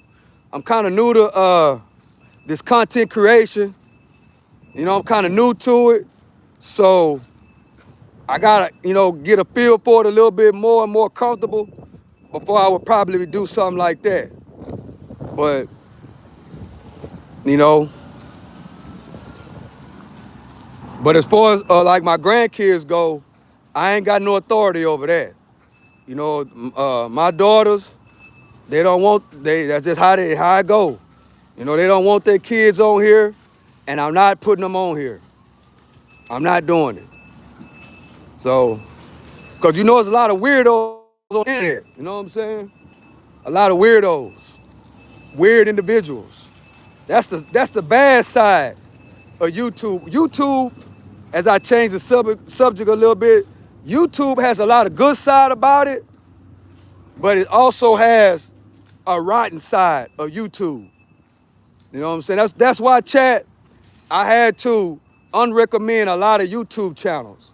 I'm kind of new to this content creation. You know, I'm kind of new to it. So I gotta, you know, get a feel for it a little bit more and more comfortable before I would probably do something like that. But, you know, but as far as like my grandkids go, I ain't got no authority over that. You know, my daughters, they don't want, that's just how I go. You know, they don't want their kids on here, and I'm not putting them on here. I'm not doing it. So, because you know there's a lot of weirdos on the internet, you know what I'm saying? A lot of weirdos, weird individuals. That's the bad side of YouTube. YouTube, as I change the subject a little bit, YouTube has a lot of good side about it, but it also has a rotten side of YouTube. You know what I'm saying? That's why, chat, I had to unrecommend a lot of YouTube channels.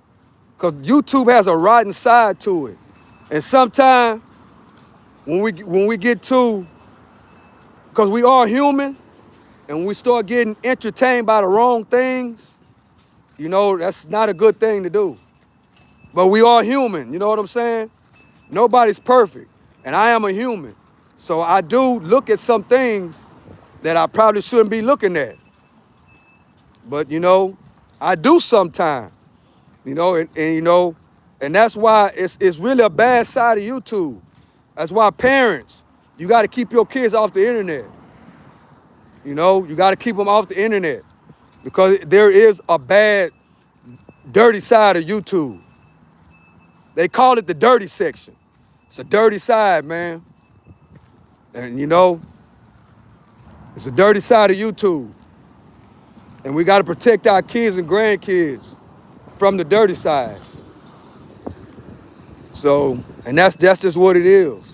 Because YouTube has a rotten side to it. And sometimes when we get to, because we are human, and when we start getting entertained by the wrong things, you know, that's not a good thing to do. But we are human, you know what I'm saying? Nobody's perfect, and I am a human. So I do look at some things that I probably shouldn't be looking at. But, you know, I do sometimes, you know, and you know, and that's why it's really a bad side of YouTube. That's why parents, you got to keep your kids off the internet. You know, you got to keep them off the internet because there is a bad, dirty side of YouTube. They call it the dirty section. It's a dirty side, man. And you know, it's a dirty side of YouTube. And we got to protect our kids and grandkids from the dirty side. So, and that's just what it is.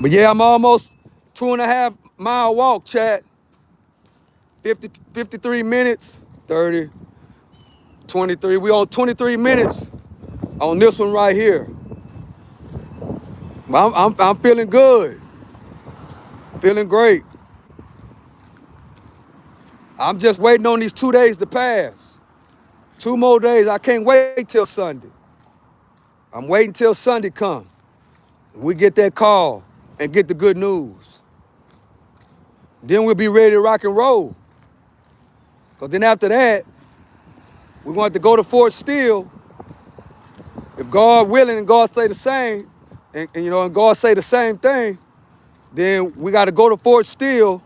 But yeah, I'm almost 2.5 mile walk, chat. 53 minutes, 30, 23. We on 23 minutes on this one right here. I'm feeling good, feeling great. I'm just waiting on these 2 days to pass. 2 more days. I can't wait till Sunday. I'm waiting till Sunday comes. We get that call and get the good news. Then we'll be ready to rock and roll. Because then after that, we're going to go to Fort Steele. If God willing and God say the same, and you know, and God say the same thing, then we got to go to Fort Steele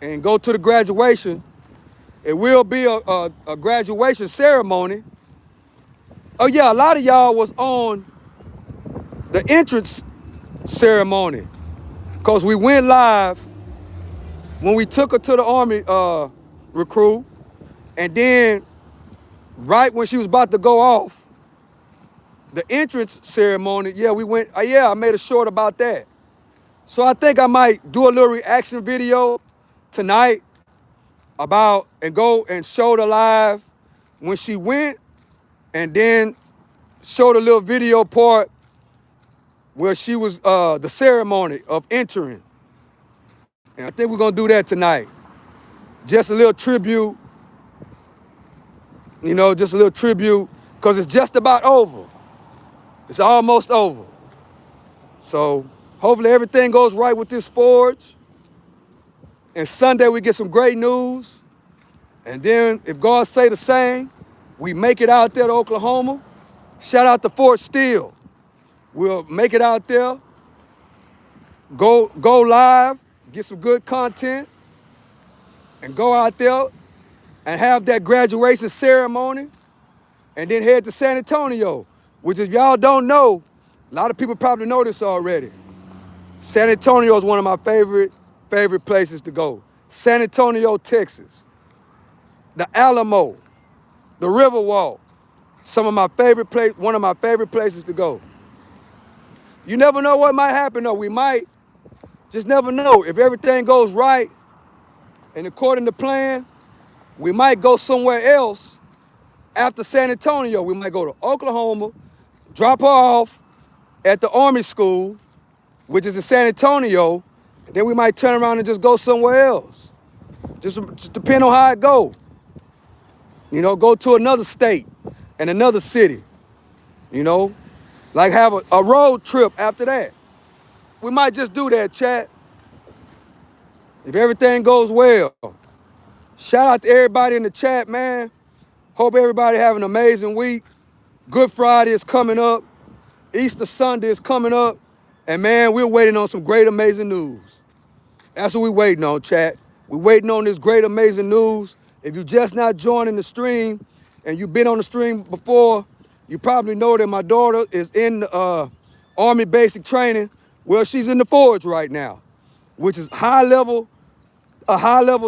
and go to the graduation. It will be a graduation ceremony. Oh yeah, a lot of y'all was on the entrance ceremony because we went live when we took her to the Army recruit, and then right when she was about to go off, the entrance ceremony, yeah, we went, yeah, I made a short about that. So I think I might do a little reaction video tonight about, and go and show the live when she went, and then show the little video part where she was, the ceremony of entering. And I think we're gonna do that tonight. Just a little tribute, you know, just a little tribute, because it's just about over. It's almost over. So hopefully everything goes right with this forge. And Sunday we get some great news. And then if God say the same, we make it out there to Oklahoma. Shout out to Fort Steele. We'll make it out there, go live, get some good content, and go out there and have that graduation ceremony, and then head to San Antonio, which if y'all don't know, a lot of people probably know this already. San Antonio is one of my favorite places to go. San Antonio, Texas. The Alamo, the Riverwalk. One of my favorite places to go. You never know what might happen though. We might just never know. If everything goes right and according to plan, we might go somewhere else after San Antonio. We might go to Oklahoma, drop her off at the Army School, which is in San Antonio, and then we might turn around and just go somewhere else. Just depend on how it go. You know, go to another state and another city. You know, like have a road trip after that. We might just do that, chat. If everything goes well. Shout out to everybody in the chat, man. Hope everybody have an amazing week. Good Friday is coming up. Easter Sunday is coming up. And man, we're waiting on some great, amazing news. That's what we're waiting on, chat. We're waiting on this great, amazing news. If you're just not joining the stream and you've been on the stream before, you probably know that my daughter is in Army basic training. Well, she's in the forge right now, which is a high level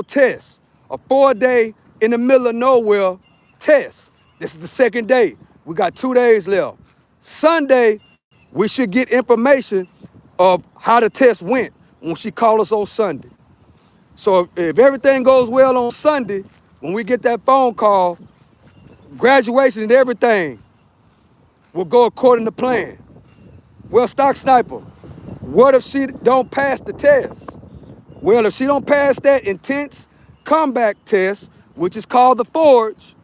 test, a 4-day in the middle of nowhere test. This is the second day. We got 2 days left. Sunday, we should get information of how the test went when she calls us on Sunday. So if everything goes well on Sunday, when we get that phone call, graduation and everything will go according to plan. Well, Stock Sniper, what if she don't pass the test? Well, if she don't pass that intense comeback test, which is called the Forge,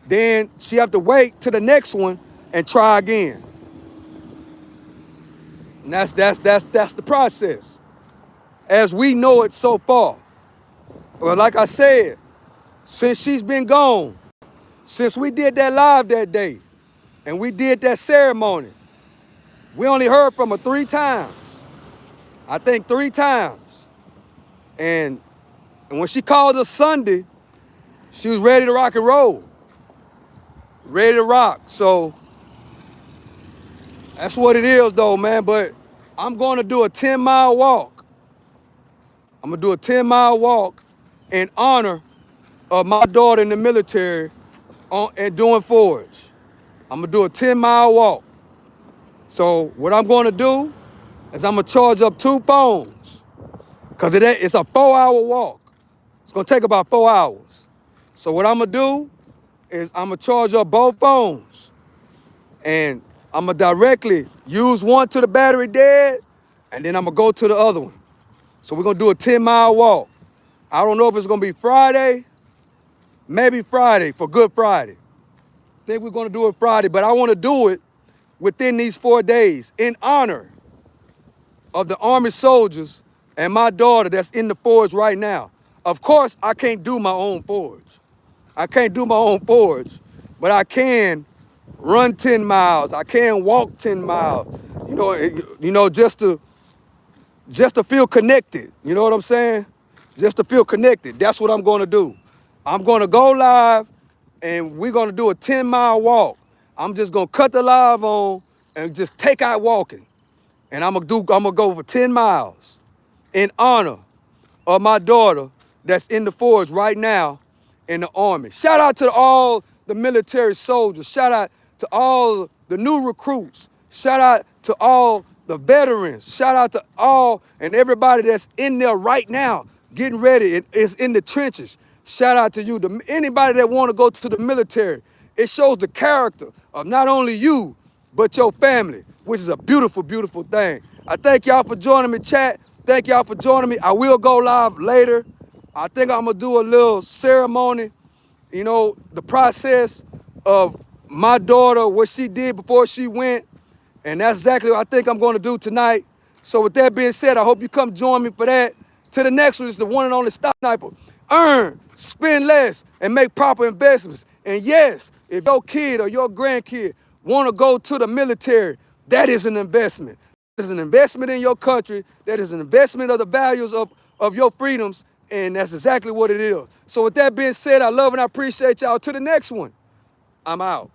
then she have to wait to the next one and try again. And that's the process, as we know it so far. Well, like I said, since she's been gone, since we did that live that day, and we did that ceremony, we only heard from her 3 times. I think 3 times. And when she called us Sunday, she was ready to rock and roll. Ready to rock. So that's what it is though, man. But I'm going to do a 10-mile walk. I'm going to do a 10-mile walk in honor of my daughter in the military and doing Forge. I'm going to do a 10-mile walk. So what I'm going to do is I'm going to charge up 2 phones, because it's a 4-hour walk. It's going to take about 4 hours. So what I'm going to do is I'm going to charge up both phones, and I'm going to directly use one to the battery dead, and then I'm going to go to the other one. So we're going to do a 10-mile walk. I don't know if it's going to be Friday, maybe Friday for Good Friday. I think we're going to do it Friday, but I want to do it within these 4 days in honor of the Army soldiers and my daughter that's in the Forge right now. Of course, I can't do my own Forge. I can't do my own Forge, but I can run 10 miles. I can walk 10 miles. Just to feel connected. You know what I'm saying? Just to feel connected. That's what I'm going to do. I'm going to go live, and we're going to do a 10-mile walk. I'm just going to cut the live on and just take out walking. And I'm gonna go for 10 miles in honor of my daughter that's in the Forge right now in the Army. Shout out to all the military soldiers. Shout out to all the new recruits. Shout out to all the veterans. Shout out to all and everybody that's in there right now getting ready and is in the trenches. Shout out to you. Anybody that want to go to the military, it shows the character of not only you, but your family, which is a beautiful, beautiful thing. I thank y'all for joining me, chat. Thank y'all for joining me. I will go live later. I think I'm gonna do a little ceremony, the process of my daughter, what she did before she went. And that's exactly what I think I'm gonna do tonight. So with that being said, I hope you come join me for that. To the next one is the one and only Stock Sniper. Earn, spend less, and make proper investments. And yes, if your kid or your grandkid want to go to the military, that is an investment. That is an investment in your country. That is an investment of the values of your freedoms. And that's exactly what it is. So with that being said, I love and I appreciate y'all. To the next one, I'm out.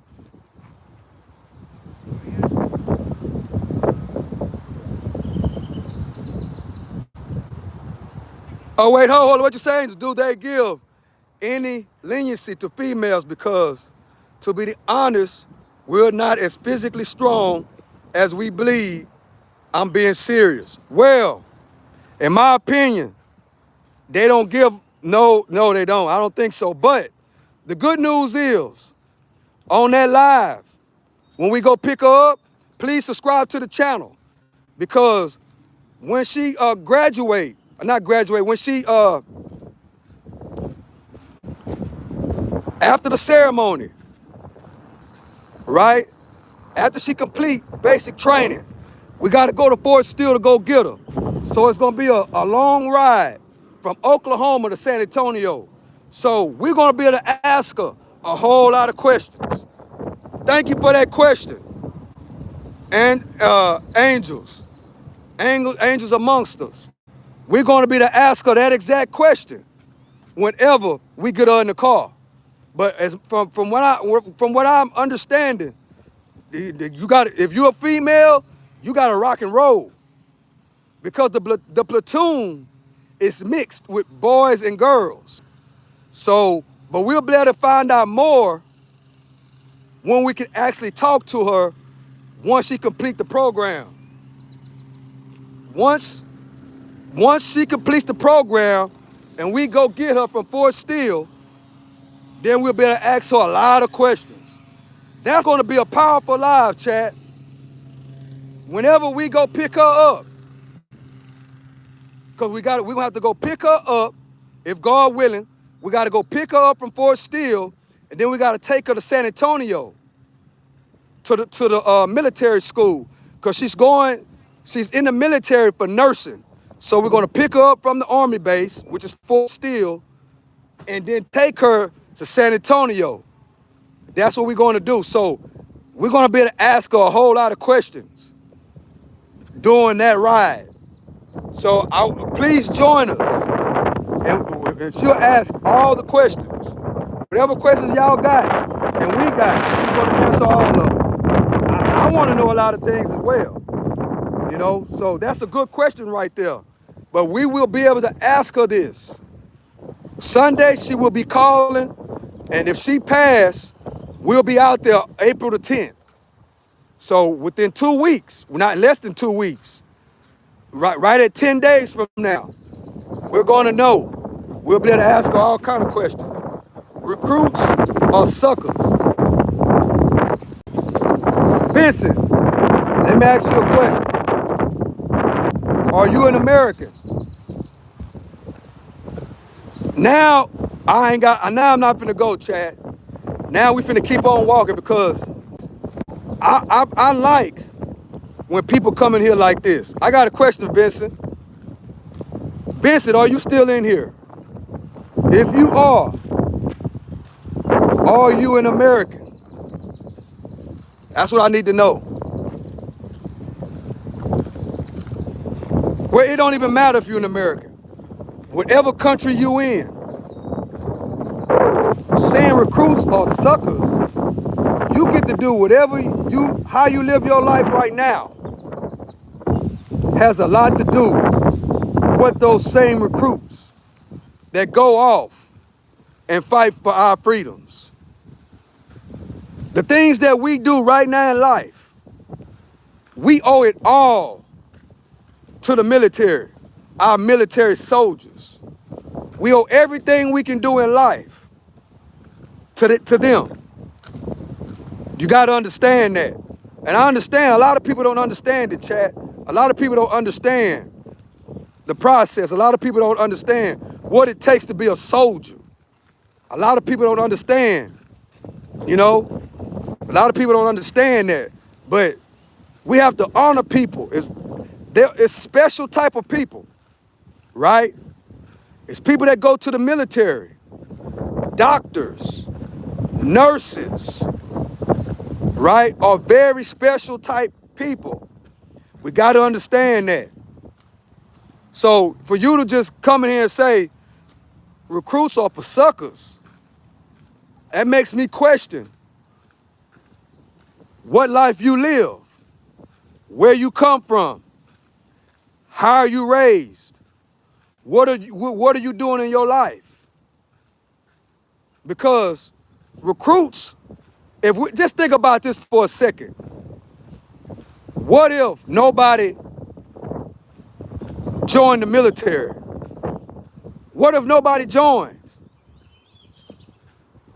Oh, wait, hold on. What you saying? Do they give any leniency to females? Because, to be honest, we're not as physically strong as we bleed. I'm being serious. Well, in my opinion, they don't give, no, they don't. I don't think so. But the good news is, on that live, when we go pick her up, please subscribe to the channel. Because when she when she, after the ceremony, right? After she complete basic training, we got to go to Fort Steele to go get her. So it's gonna be a long ride from Oklahoma to San Antonio. So we're gonna be able to ask her a whole lot of questions. Thank you for that question. And angels amongst us. We're gonna be able to ask her that exact question whenever we get her in the car. But as from what I'm understanding, you got, if you're a female, you got to rock and roll, because the platoon is mixed with boys and girls. So, but we'll be able to find out more when we can actually talk to her once she complete the program. Once she completes the program and we go get her from Fort Steele, then we'll be able to ask her a lot of questions. That's going to be a powerful live, chat. Whenever we go pick her up, because we're gonna have to go pick her up, if God willing. We got to go pick her up from Fort Steele, and then we got to take her to San Antonio to the military school, because she's in the military for nursing. So we're going to pick her up from the Army base, which is Fort Steele, and then take her to San Antonio. That's what we're going to do. So we're going to be able to ask her a whole lot of questions during that ride. So please join us, and she'll ask all the questions. Whatever questions y'all got and we got, she's going to answer all of them. I want to know a lot of things as well, you know? So that's a good question right there. But we will be able to ask her this. Sunday, she will be calling, and if she passed, we'll be out there April the 10th. So within 2 weeks, not less than 2 weeks, right at 10 days from now, we're going to know. We'll be able to ask her all kind of questions. Recruits or suckers? Vincent, let me ask you a question. Are you an American? Now, I'm not finna go, Chad. Now we finna keep on walking, because I like when people come in here like this. I got a question, Vincent. Vincent, are you still in here? If you are you an American? That's what I need to know. Well, it don't even matter if you're an American. Whatever country you in, saying recruits or suckers, you get to do whatever how you live your life right now has a lot to do with those same recruits that go off and fight for our freedoms. The things that we do right now in life, we owe it all to the military, our military soldiers. We owe everything we can do in life to them. You got to understand that. And I understand a lot of people don't understand it, chat. A lot of people don't understand the process. A lot of people don't understand what it takes to be a soldier. A lot of people don't understand, you know? A lot of people don't understand that. But we have to honor people. It's special type of people, right? It's people that go to the military, doctors, nurses, right? Are very special type people. We got to understand that. So for you to just come in here and say, recruits are for suckers. That makes me question what life you live, where you come from, how are you raised, what are you doing in your life? Because recruits, if we just think about this for a second, what if nobody joined the military? What if nobody joined?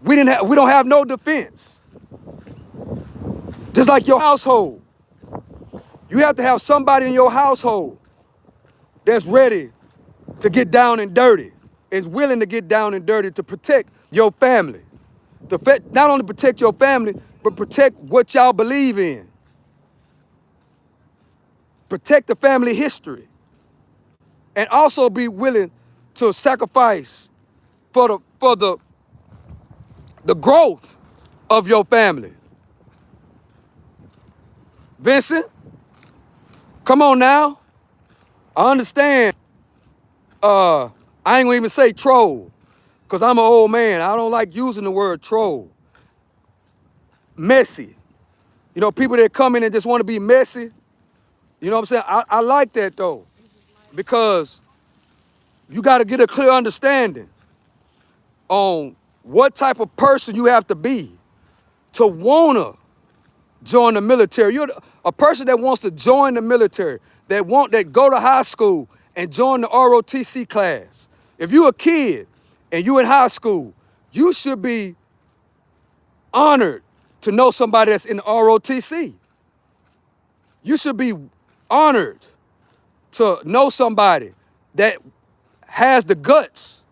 We don't have no defense. Just like your household. You have to have somebody in your household that's ready to get down and dirty, is willing to get down and dirty to protect your family. Not only protect your family, but protect what y'all believe in. Protect the family history. And also be willing to sacrifice for the growth of your family. Vincent, come on now. I understand. I ain't gonna even say troll, because I'm an old man. I don't like using the word troll. Messy. You know, people that come in and just want to be messy. You know what I'm saying? I like that though, because you got to get a clear understanding on what type of person you have to be to wanna join the military. You're a person that wants to join the military, that go to high school and join the ROTC class. If you're a kid and you're in high school, you should be honored to know somebody that's in the ROTC. You should be honored to know somebody that has the guts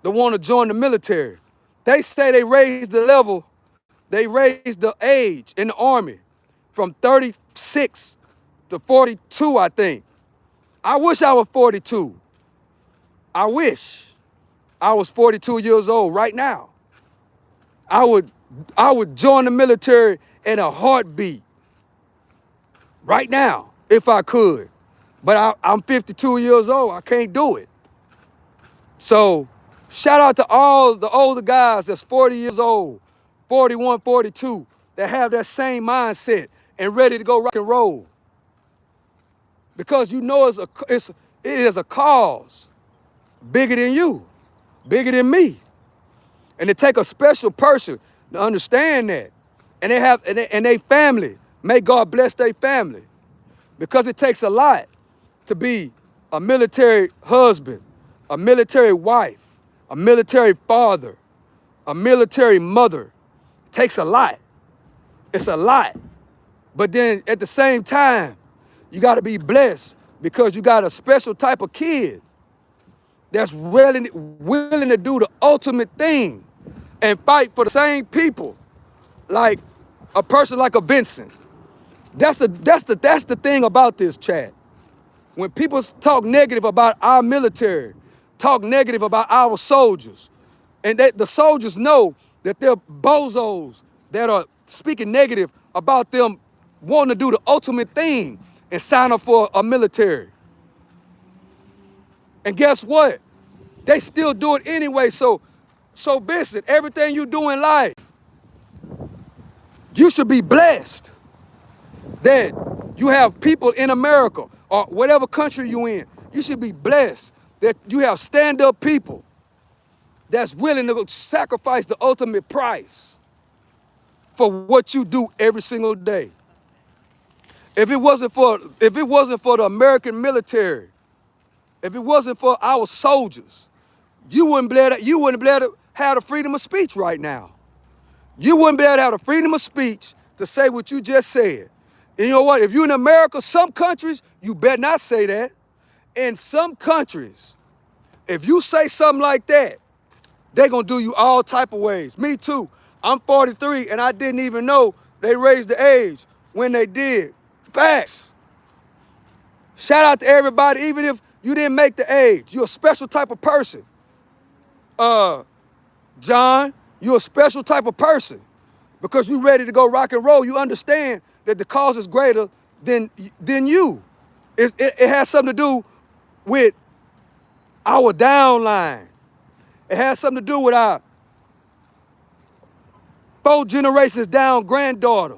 to want to join the military. They say they raised the age in the Army from 36 to 42, I think. I wish I was 42. I wish I was 42 years old right now. I would join the military in a heartbeat right now if I could. But I'm 52 years old. I can't do it. So shout out to all the older guys that's 40 years old, 41, 42, that have that same mindset and ready to go rock and roll. Because you know it is a cause bigger than you, bigger than me. And it take a special person to understand that. And they family. May God bless their family. Because it takes a lot to be a military husband, a military wife, a military father, a military mother. It takes a lot. It's a lot. But then at the same time, you got to be blessed because you got a special type of kid that's willing to do the ultimate thing and fight for the same people, like a person like a Vincent. That's the thing about this chat. When people talk negative about our military, talk negative about our soldiers, and the soldiers know that they're bozos that are speaking negative about them wanting to do the ultimate thing and sign up for a military. And guess what? They still do it anyway. So Vincent, everything you do in life, you should be blessed that you have people in America or whatever country you in. You should be blessed that you have stand-up people that's willing to sacrifice the ultimate price for what you do every single day. If it wasn't for the American military, if it wasn't for our soldiers, you wouldn't be able to have the freedom of speech right now. You wouldn't be able to have the freedom of speech to say what you just said. And you know what? If you're in America, some countries, you better not say that. In some countries, if you say something like that, they're going to do you all type of ways. Me too. I'm 43 and I didn't even know they raised the age when they did. Facts. Shout out to everybody, even if you didn't make the age. You're a special type of person. John, you're a special type of person because you're ready to go rock and roll. You understand that the cause is greater than you. It has something to do with our downline. It It has something to do with our 4 generations down granddaughter,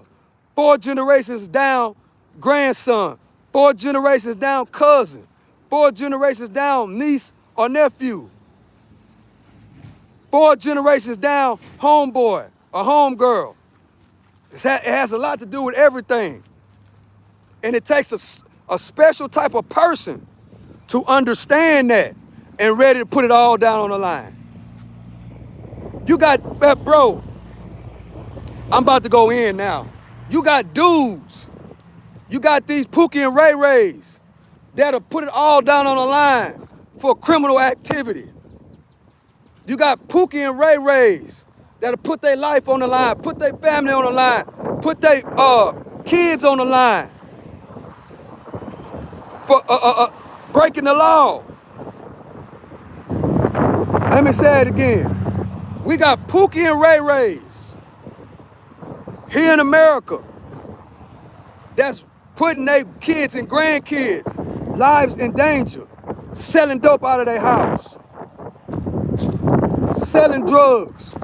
4 generations down grandson, 4 generations down cousin, 4 generations down niece or nephew, 4 generations down homeboy or homegirl. It has a lot to do with everything. And it takes a special type of person to understand that and ready to put it all down on the line. You got, bro, I'm about to go in now. You got dudes. You got these Pookie and Ray Rays that'll put it all down on the line for criminal activity. You got Pookie and Ray Rays that'll put their life on the line, put their family on the line, put their kids on the line for breaking the law. Let me say it again. We got Pookie and Ray Rays here in America that's putting their kids and grandkids' lives in danger, selling dope out of their house, selling drugs,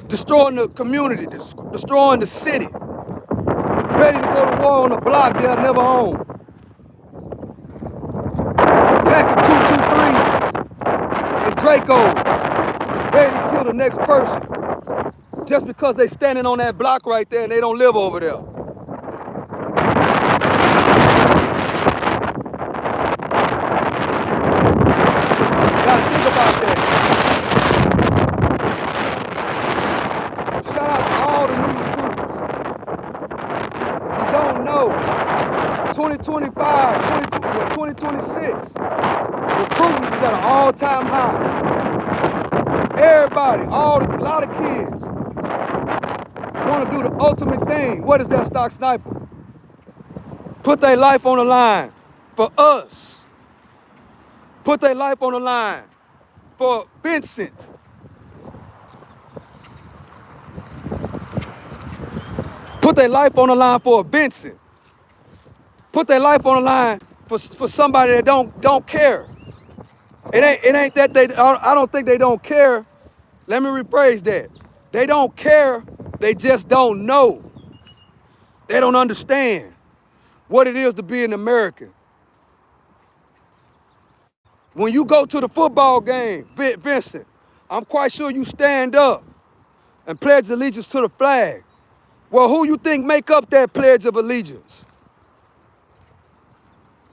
destroying the community, destroying the city, ready to go to war on a block they'll never own. Packing 223s and Dracos, ready to kill the next person just because they standing on that block right there and they don't live over there. Gotta think about that. So shout out to all the new recruits. If you don't know, 2025, 2026, recruiting is at an all-time high. Everybody, a lot of kids want to do the ultimate thing. What is that, Stock Sniper? Put their life on the line for us. Put their life on the line for Vincent. Put their life on the line for Vincent. Put their life on the line for somebody that don't care. It ain't that I don't think they don't care. Let me rephrase that. They don't care, they just don't know. They don't understand what it is to be an American. When you go to the football game, Vincent, I'm quite sure you stand up and pledge allegiance to the flag. Well, who you think make up that Pledge of Allegiance?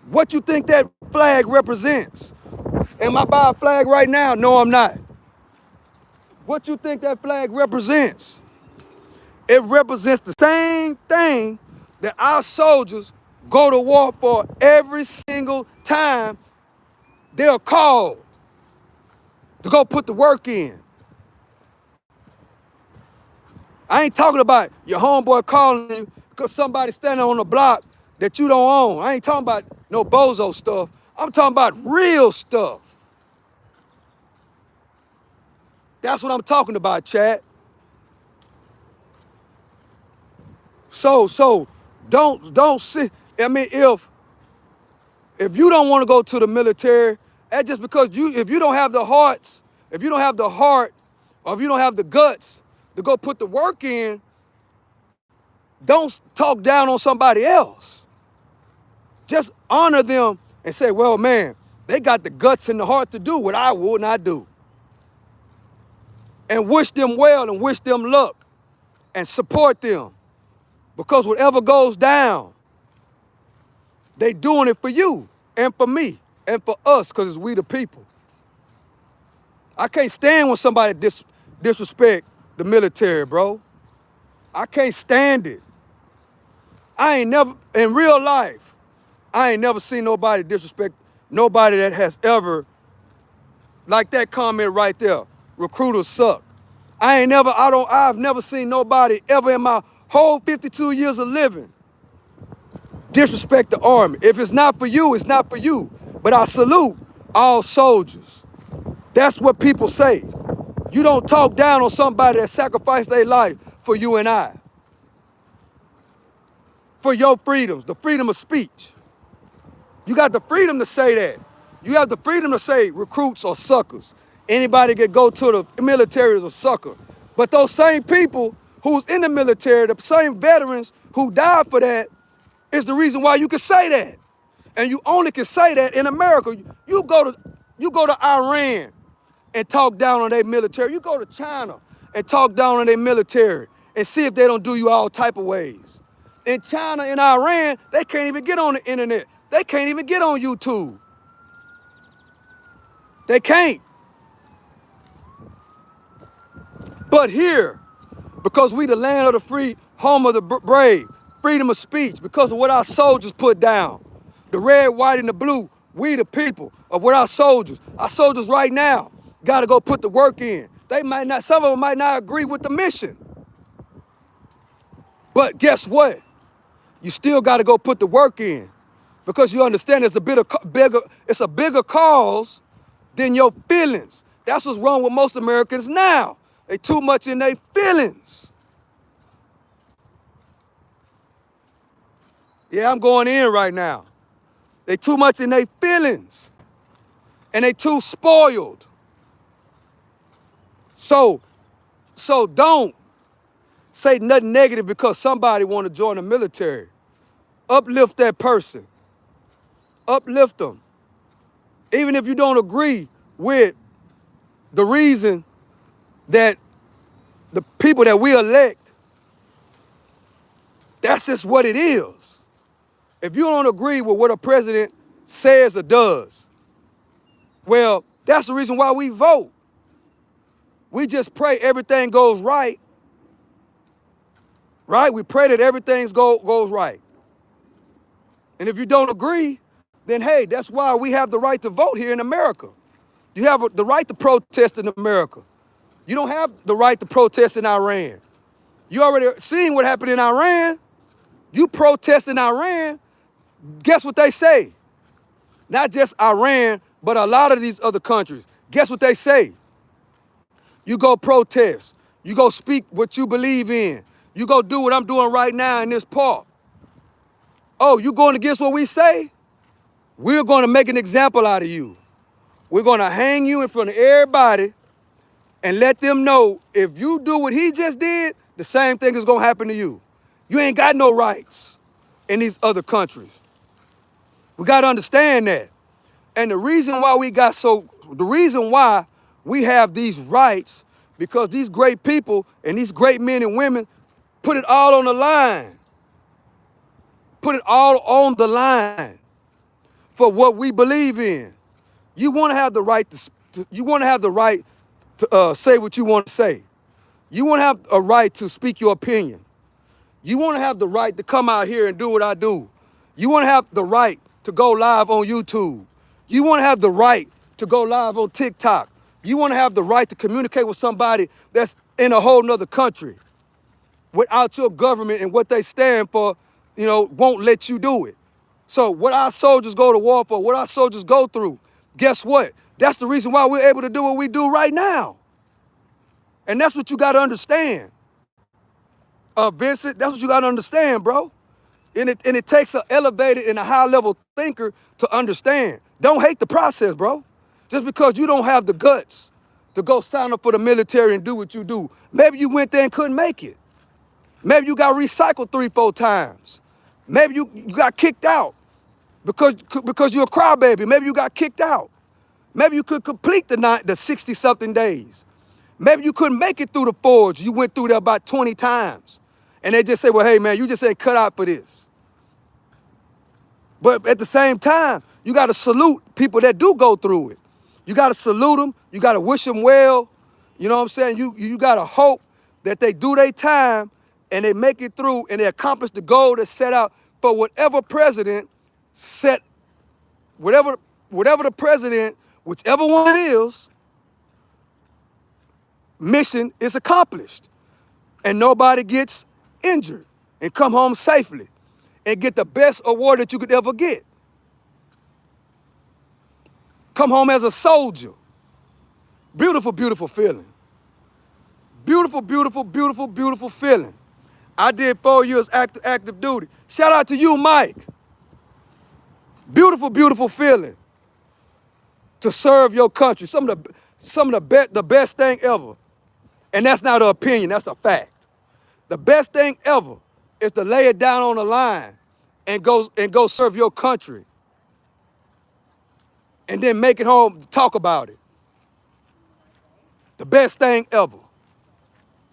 What you think that flag represents? Am I by a flag right now? No, I'm not. What you think that flag represents? It represents the same thing that our soldiers go to war for every single time they're called to go put the work in. I ain't talking about your homeboy calling you because somebody standing on the block that you don't own. I ain't talking about no bozo stuff. I'm talking about real stuff. That's what I'm talking about, chat. So don't sit. I mean, if you don't want to go to the military, that's just because if you don't have the heart, or if you don't have the guts to go put the work in, don't talk down on somebody else. Just honor them and say, well, man, they got the guts and the heart to do what I would not do. And wish them well and wish them luck and support them. Because whatever goes down, they doing it for you and for me and for us because it's we the people. I can't stand when somebody disrespect the military, bro. I can't stand it. In real life, I ain't never seen nobody disrespect nobody that has ever, like that comment right there, recruiters suck. I've never seen nobody ever in my whole 52 years of living disrespect the Army. If it's not for you, it's not for you. But I salute all soldiers. That's what people say. You don't talk down on somebody that sacrificed their life for you and I. For your freedoms, the freedom of speech. You got the freedom to say that. You have the freedom to say recruits are suckers. Anybody that go to the military is a sucker. But those same people who's in the military, the same veterans who died for that, is the reason why you can say that. And you only can say that in America. You go to Iran and talk down on their military. You go to China and talk down on their military and see if they don't do you all type of ways. In China and Iran, they can't even get on the internet. They can't even get on YouTube. They can't. But here, because we the land of the free, home of the brave, freedom of speech, because of what our soldiers put down, the red, white, and the blue, we the people of what our soldiers right now got to go put the work in. They might not, some of them might not agree with the mission. But guess what? You still got to go put the work in, because you understand it's a bigger cause than your feelings. That's what's wrong with most Americans now. They too much in their feelings. Yeah, I'm going in right now. They too much in their feelings. And they too spoiled. So don't say nothing negative because somebody want to join the military. Uplift that person. Uplift them. Even if you don't agree with the reason that the people that we elect, that's just what it is. If you don't agree with what a president says or does, well, that's the reason why we vote. We just pray everything goes right. Right? We pray that everything goes right. And if you don't agree, then hey, that's why we have the right to vote here in America. You have the right to protest in America. You don't have the right to protest in Iran. You already seen what happened in Iran. You protest in Iran, guess what they say? Not just Iran, but a lot of these other countries. Guess what they say? You go protest. You go speak what you believe in. You go do what I'm doing right now in this park. Oh, you going against what we say? We're going to make an example out of you. We're going to hang you in front of everybody and let them know if you do what he just did, the same thing is going to happen to you. You ain't got no rights in these other countries. We got to understand that. And the reason why we have these rights, because these great people and these great men and women put it all on the line. Put it all on the line for what we believe in. You want to have the right to say what you want to say. You want to have a right to speak your opinion. You want to have the right to come out here and do what I do. You want to have the right to go live on YouTube. You want to have the right to go live on TikTok. You want to have the right to communicate with somebody that's in a whole nother country without your government and what they stand for, won't let you do it. So what our soldiers go to war for, what our soldiers go through, guess what? That's the reason why we're able to do what we do right now. And that's what you got to understand. Vincent, that's what you got to understand, bro. And it takes an elevated and a high-level thinker to understand. Don't hate the process, bro. Just because you don't have the guts to go sign up for the military and do what you do. Maybe you went there and couldn't make it. Maybe you got recycled 3-4 times. Maybe you got kicked out because you're a crybaby. Maybe you got kicked out. Maybe you could complete the 60-something days. Maybe you couldn't make it through the forge. You went through there about 20 times. And they just say, well, hey, man, you just ain't cut out for this. But at the same time, you got to salute people that do go through it. You got to salute them. You got to wish them well. You know what I'm saying? You got to hope that they do their time and they make it through and they accomplish the goal that's set out for whatever president set, whatever the president, whichever one it is, mission is accomplished. And nobody gets injured and come home safely and get the best award that you could ever get. Come home as a soldier. Beautiful, beautiful feeling. Beautiful, beautiful, beautiful, beautiful feeling. I did 4 years active duty. Shout out to you, Mike. Beautiful, beautiful feeling to serve your country. Some of the best thing ever, and that's not an opinion, that's a fact. The best thing ever is to lay it down on the line and go serve your country and then make it home to talk about it. The best thing ever.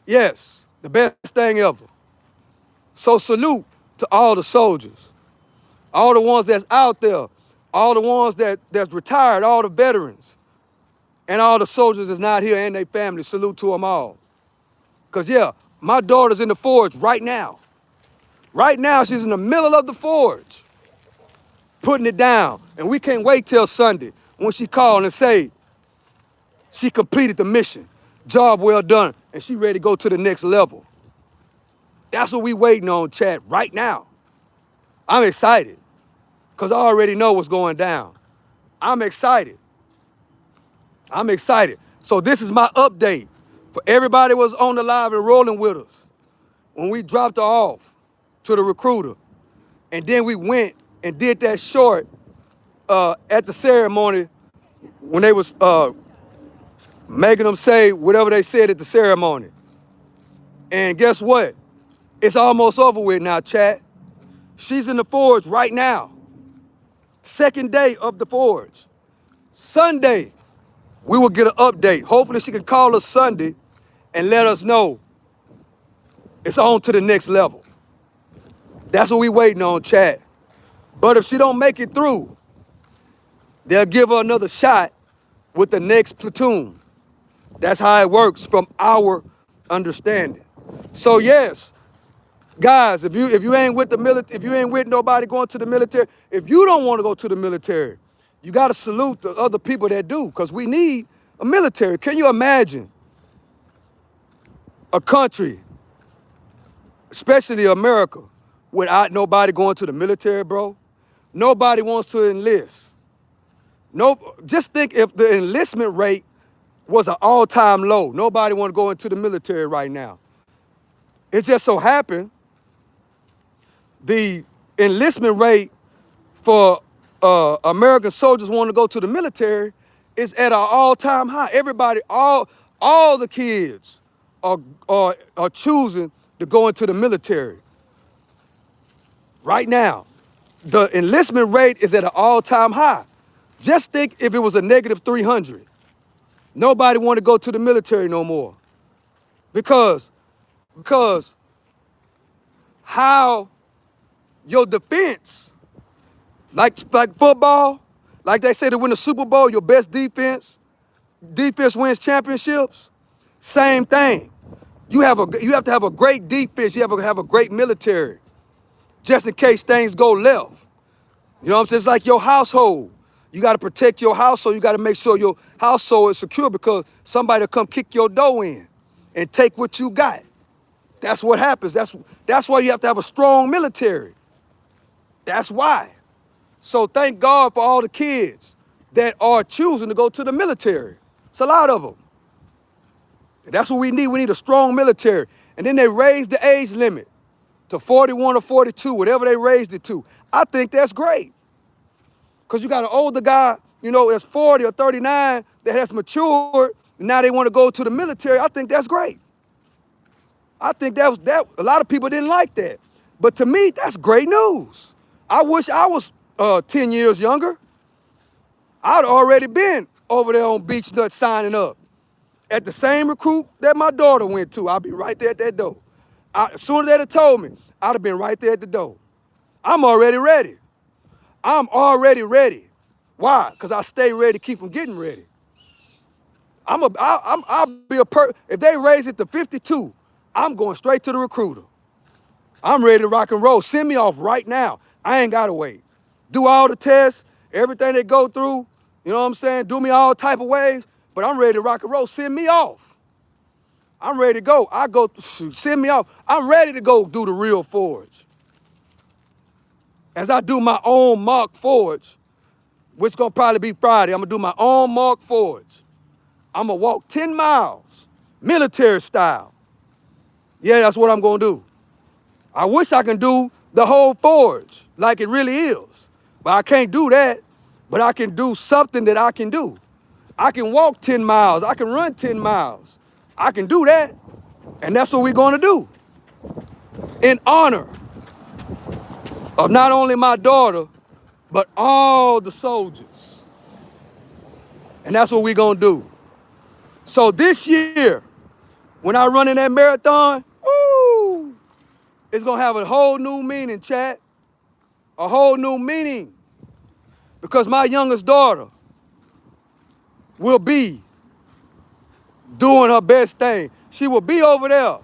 Yes, the best thing ever. So salute to all the soldiers, all the ones that's out there, all the ones that's retired, all the veterans, and all the soldiers that's not here and their families. Salute to them all. Because, yeah, my daughter's in the forge right now. Right now, she's in the middle of the forge, putting it down. And we can't wait till Sunday when she called and say she completed the mission. Job well done. And she ready to go to the next level. That's what we waiting on, chat, right now. I'm excited because I already know what's going down. I'm excited. I'm excited. So this is my update for everybody who was on the live and rolling with us when we dropped her off to the recruiter. And then we went and did that short at the ceremony when they was making them say whatever they said at the ceremony. And guess what? It's almost over with now, chat. She's in the forge right now. Second day of the forge. Sunday, we will get an update. Hopefully she can call us Sunday and let us know it's on to the next level. That's what we waiting on, chat. But if she don't make it through, they'll give her another shot with the next platoon. That's how it works from our understanding. So yes, guys, if you ain't with the military, if you ain't with nobody going to the military, if you don't want to go to the military, you got to salute the other people that do, because we need a military. Can you imagine a country, especially America, without nobody going to the military, bro? Nobody wants to enlist. No, just think if the enlistment rate was an all-time low. Nobody want to go into the military right now. It just so happened the enlistment rate for American soldiers wanting to go to the military is at an all-time high. Everybody, all the kids are choosing to go into the military. Right now, the enlistment rate is at an all-time high. Just think if it was a negative 300. Nobody want to go to the military no more. Because how your defense, like football, like they say to win the Super Bowl, your best defense wins championships. Same thing. You have to have a great defense. You have to have a great military, just in case things go left. You know what I'm saying? It's like your household. You got to protect your household. You got to make sure your household is secure, because somebody will come kick your door in and take what you got. That's what happens. That's why you have to have a strong military. That's why. So thank God for all the kids that are choosing to go to the military. It's a lot of them. That's what we need. We need a strong military. And then they raised the age limit to 41 or 42, whatever they raised it to. I think that's great. Because you got an older guy, that's 40 or 39 that has matured, and now they want to go to the military. I think that's great. I think that a lot of people didn't like that. But to me, that's great news. I wish I was 10 years younger. I'd already been over there on Beach Nut signing up at the same recruit that my daughter went to. I'd be right there at that door. As soon as they'd have told me, I'd have been right there at the door. I'm already ready. I'm already ready. Why? Because I stay ready to keep from getting ready. I'll be if they raise it to 52, I'm going straight to the recruiter. I'm ready to rock and roll. Send me off right now. I ain't got to wait. Do all the tests, everything they go through, you know what I'm saying? Do me all type of ways, but I'm ready to rock and roll. Send me off. I'm ready to go. Send me off. I'm ready to go do the real forge. As I do my own mock forge, which is going to probably be Friday, I'm going to do my own mock forge. I'm going to walk 10 miles, military style. Yeah, that's what I'm going to do. I wish I can do the whole forge like it really is, but I can't do that. But I can do something that I can do. I can walk 10 miles. I can run 10 miles. I can do that. And that's what we're going to do. In honor of not only my daughter, but all the soldiers. And that's what we're going to do. So this year, when I run in that marathon, woo, it's going to have a whole new meaning, chat. A whole new meaning. Because my youngest daughter will be doing her best thing. She will be over there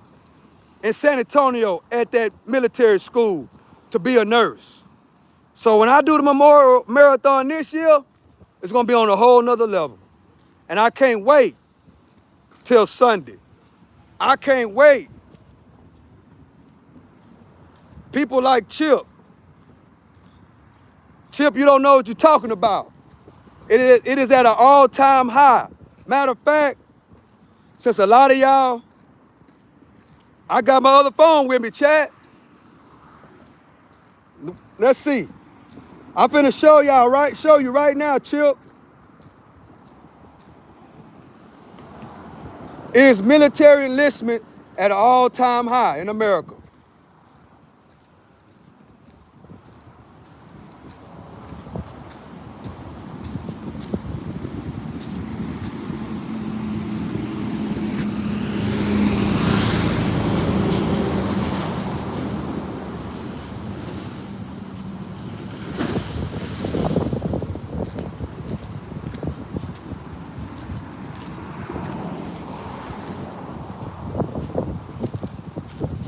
in San Antonio at that military school to be a nurse. So when I do the Memorial Marathon this year, it's gonna be on a whole nother level. And I can't wait till Sunday. I can't wait. People like Chip. Chip, you don't know what you're talking about. It is at an all-time high. Matter of fact, since a lot of y'all, I got my other phone with me, chat. Let's see. I'm finna show you right now, Chip. Is military enlistment at an all-time high in America.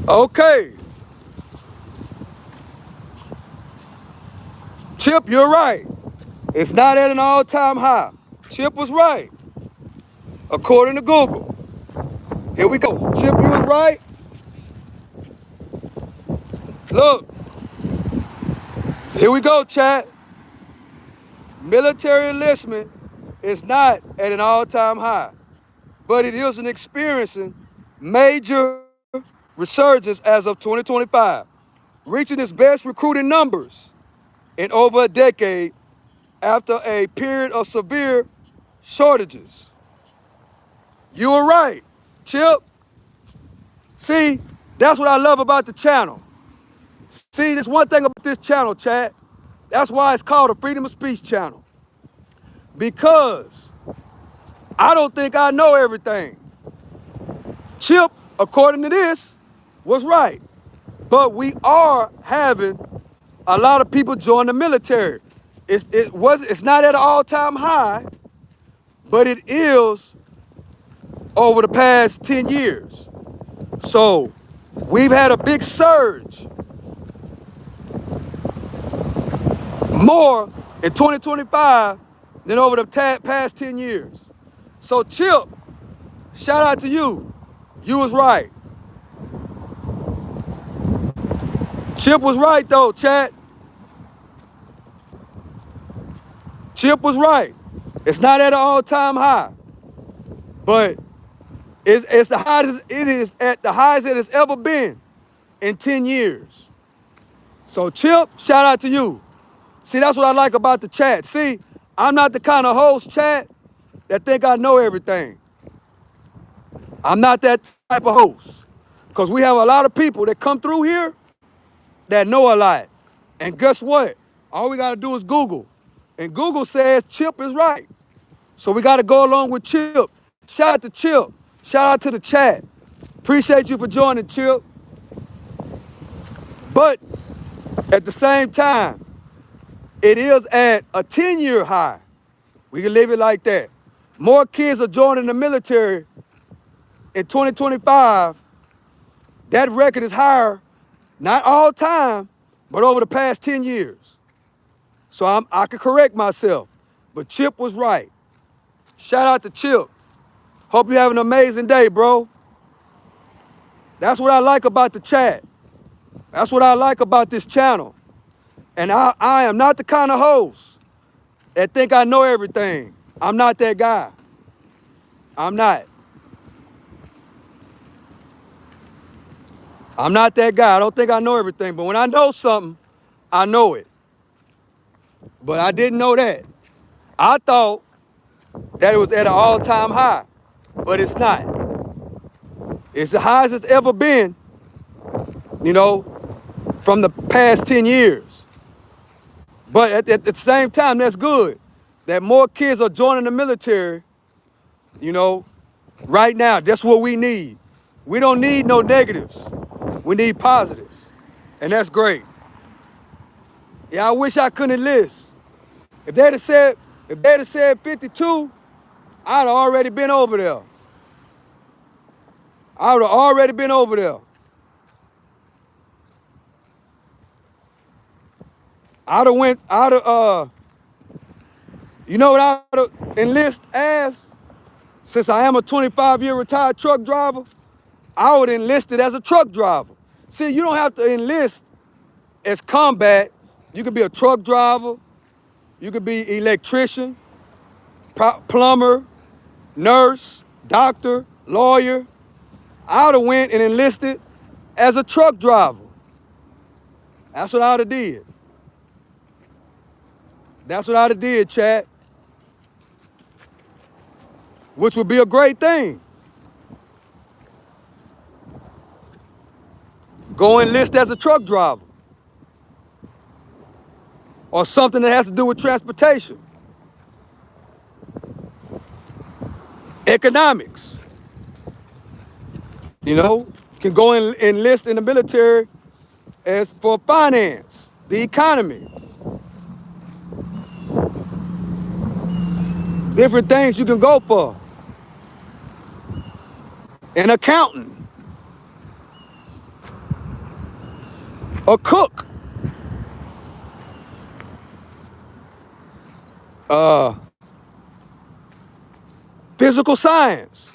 Okay. Chip, you're right. It's not at an all-time high. Chip was right, according to Google. Here we go. Chip, you was right. Look, here we go, chat. Military enlistment is not at an all-time high, but it is experiencing major resurgence as of 2025, reaching its best recruiting numbers in over a decade after a period of severe shortages. You were right, Chip. See, that's what I love about the channel. See, there's one thing about this channel, chat. That's why it's called a freedom of speech channel. Because I don't think I know everything. Chip, according to this, was right. But we are having a lot of people join the military. It's not at an all-time high, but it is over the past 10 years. So we've had a big surge. More in 2025 than over the past 10 years. So Chip, shout out to you. You was right. Chip was right though, chat. Chip was right. It's not at an all-time high, but it's the highest. It is at the highest it has ever been in 10 years. So Chip, shout out to you. See, that's what I like about the chat. See, I'm not the kind of host, chat, that think I know everything. I'm not that type of host. Because we have a lot of people that come through here that know a lot. And guess what? All we got to do is Google. And Google says Chip is right. So we got to go along with Chip. Shout out to Chip. Shout out to the chat. Appreciate you for joining, Chip. But at the same time, it is at a 10-year high. We can leave it like that. More kids are joining the military in 2025. That record is higher, not all time, but over the past 10 years. So I can correct myself, but Chip was right. Shout out to Chip. Hope you have an amazing day, bro. That's what I like about the chat. That's what I like about this channel. And I am not the kind of host that think I know everything. I'm not that guy. I'm not. I'm not that guy. I don't think I know everything. But when I know something, I know it. But I didn't know that. I thought that it was at an all-time high, but it's not. It's the highest it's ever been, you know, from the past 10 years. But at the same time, that's good that more kids are joining the military, you know, right now. That's what we need. We don't need no negatives. We need positives. And that's great. Yeah, I wish I couldn't enlist. If they'd have said 52, I'd have already been over there. I would have already been over there. You know what I'd have enlist as? Since I am a 25-year retired truck driver, I would enlist it as a truck driver. See, you don't have to enlist as combat. You could be a truck driver, you could be electrician, plumber, nurse, doctor, lawyer. I would have went and enlisted as a truck driver. That's what I would have did. That's what I would have did, Chad. Which would be a great thing. Go enlist as a truck driver. Or something that has to do with transportation. Economics. You know, can go and enlist in the military as for finance, the economy. Different things you can go for. An accountant. A cook. Physical science.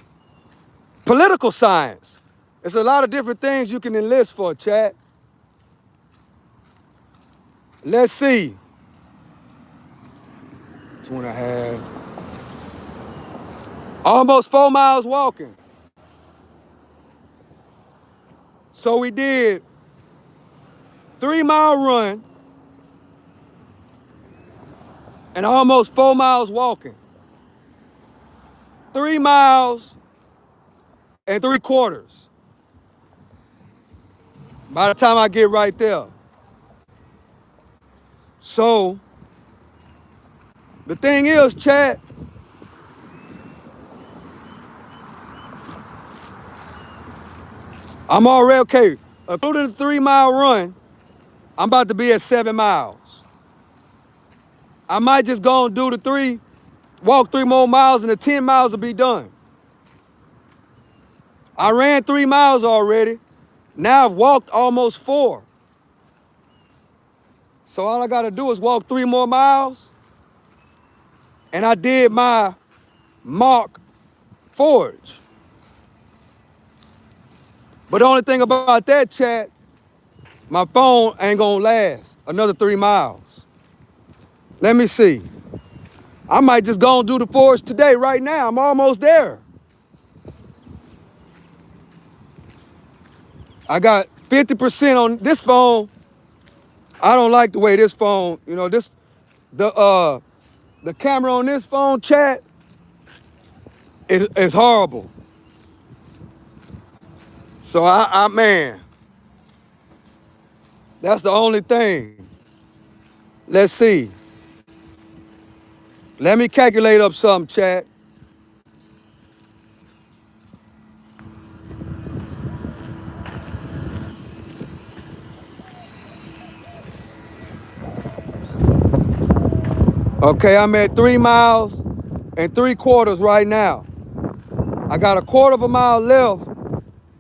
Political science. It's a lot of different things you can enlist for, Chad. Let's see. 2.5. Almost 4 miles walking. So we did 3-mile run and almost 4 miles walking. 3 miles and 3/4. By the time I get right there. So the thing is, Chad, I'm already okay. Including the 3-mile run, I'm about to be at 7 miles. I might just go and do walk 3 more miles and the 10 miles will be done. I ran 3 miles already. Now I've walked almost 4. So all I gotta do is walk 3 more miles. And I did my Mark Forge. But the only thing about that, Chad, my phone ain't gonna last another 3 miles. Let me see. I might just go and do the Forge today, right now. I'm almost there. I got 50% on this phone. I don't like the way this phone, you know, the camera on this phone, Chad, is horrible. So man, that's the only thing. Let's see. Let me calculate up something, Chad. Okay, I'm at 3 miles and 3/4 right now. I got a 1/4 of a mile left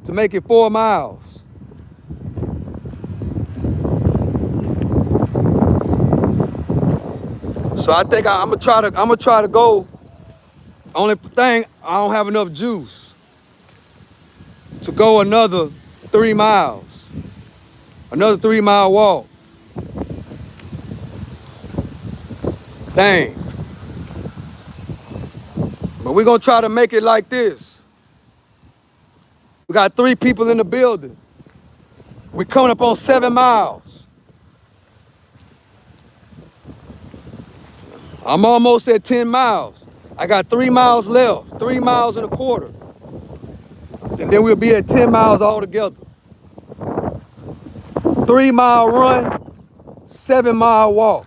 to make it 4 miles. So I think I'm gonna try to go. Only thing, I don't have enough juice to go another 3 miles. Another 3-mile walk. Dang. But we're gonna try to make it like this. We got 3 people in the building. We're coming up on 7 miles. I'm almost at 10 miles. I got 3 miles left, 3 miles and a quarter. And then we'll be at 10 miles altogether. 3-mile run, 7-mile walk.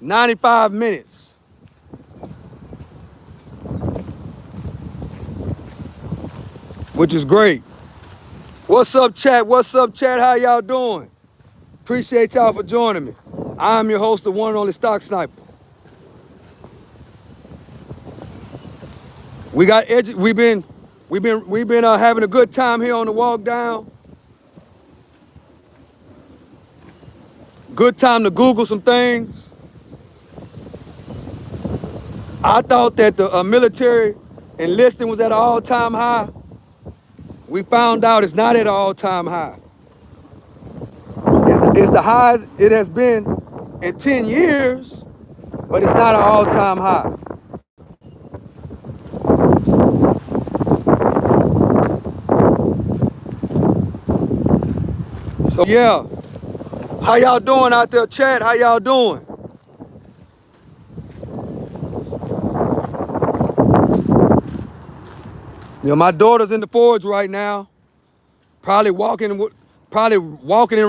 95 minutes. Which is great. What's up, chat? What's up, chat? How y'all doing? Appreciate y'all for joining me. I'm your host, the one and only Stock Sniper. We've been having a good time here on the walk down. Good time to Google some things. I thought that the military enlisting was at an all-time high. We found out it's not at an all-time high. It's the highest it has been in 10 years, but it's not an all-time high. So yeah, how y'all doing out there, chat? How y'all doing? You know, my daughter's in the forge right now, probably walking and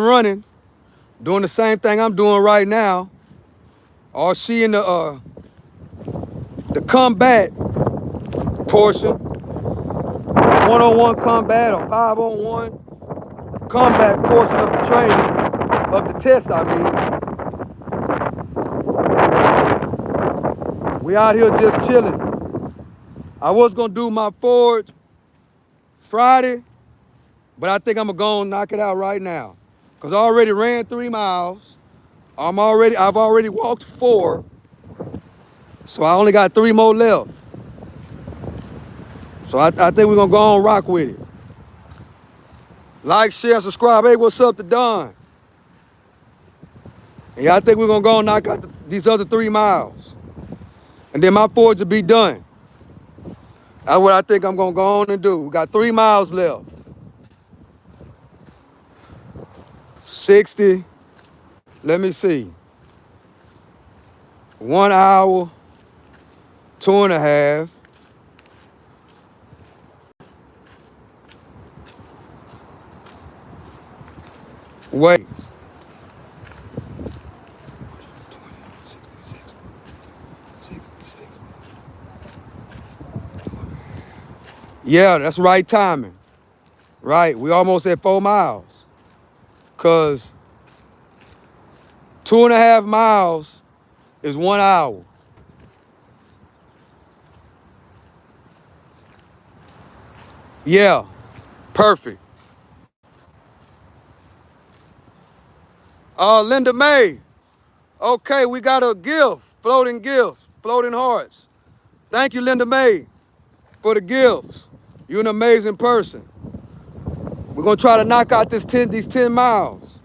running, doing the same thing I'm doing right now. Or she in the combat portion, one-on-one combat or 5-on-1 combat portion of the training, of the test, I mean. We out here just chilling. I was gonna do my forge Friday, but I think I'm gonna go and knock it out right now. Cause I already ran 3 miles. I've already walked 4. So I only got 3 more left. So I think we're gonna go on rock with it. Like, share, subscribe. Hey, what's up to Don? And yeah, I think we're gonna go and knock out these other 3 miles. And then my forge will be done. That's what I think I'm gonna go on and do. We got 3 miles left. 60, let me see. 1 hour, 2.5. Wait. 66. Yeah, that's right timing. Right, we almost at 4 miles. Cause 2.5 miles is 1 hour. Yeah, perfect. Linda May. Okay, we got a gift, floating hearts. Thank you, Linda May, for the gifts. You're an amazing person. We're gonna try to knock out these 10 miles.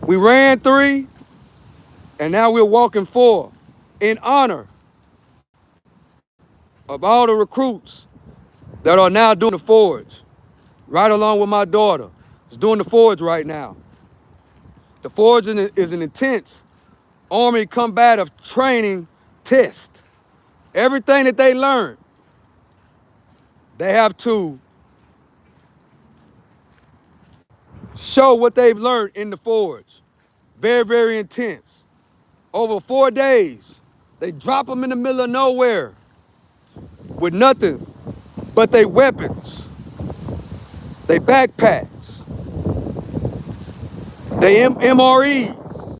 We ran 3, and now we're walking 4 in honor of all the recruits that are now doing the forge, right along with my daughter. Is doing the forge right now. The forge is an intense Army combative training test. Everything that they learn, they have to show what they've learned in the forge. Very, very intense. Over 4 days, they drop them in the middle of nowhere with nothing but their weapons, their backpacks, their MREs,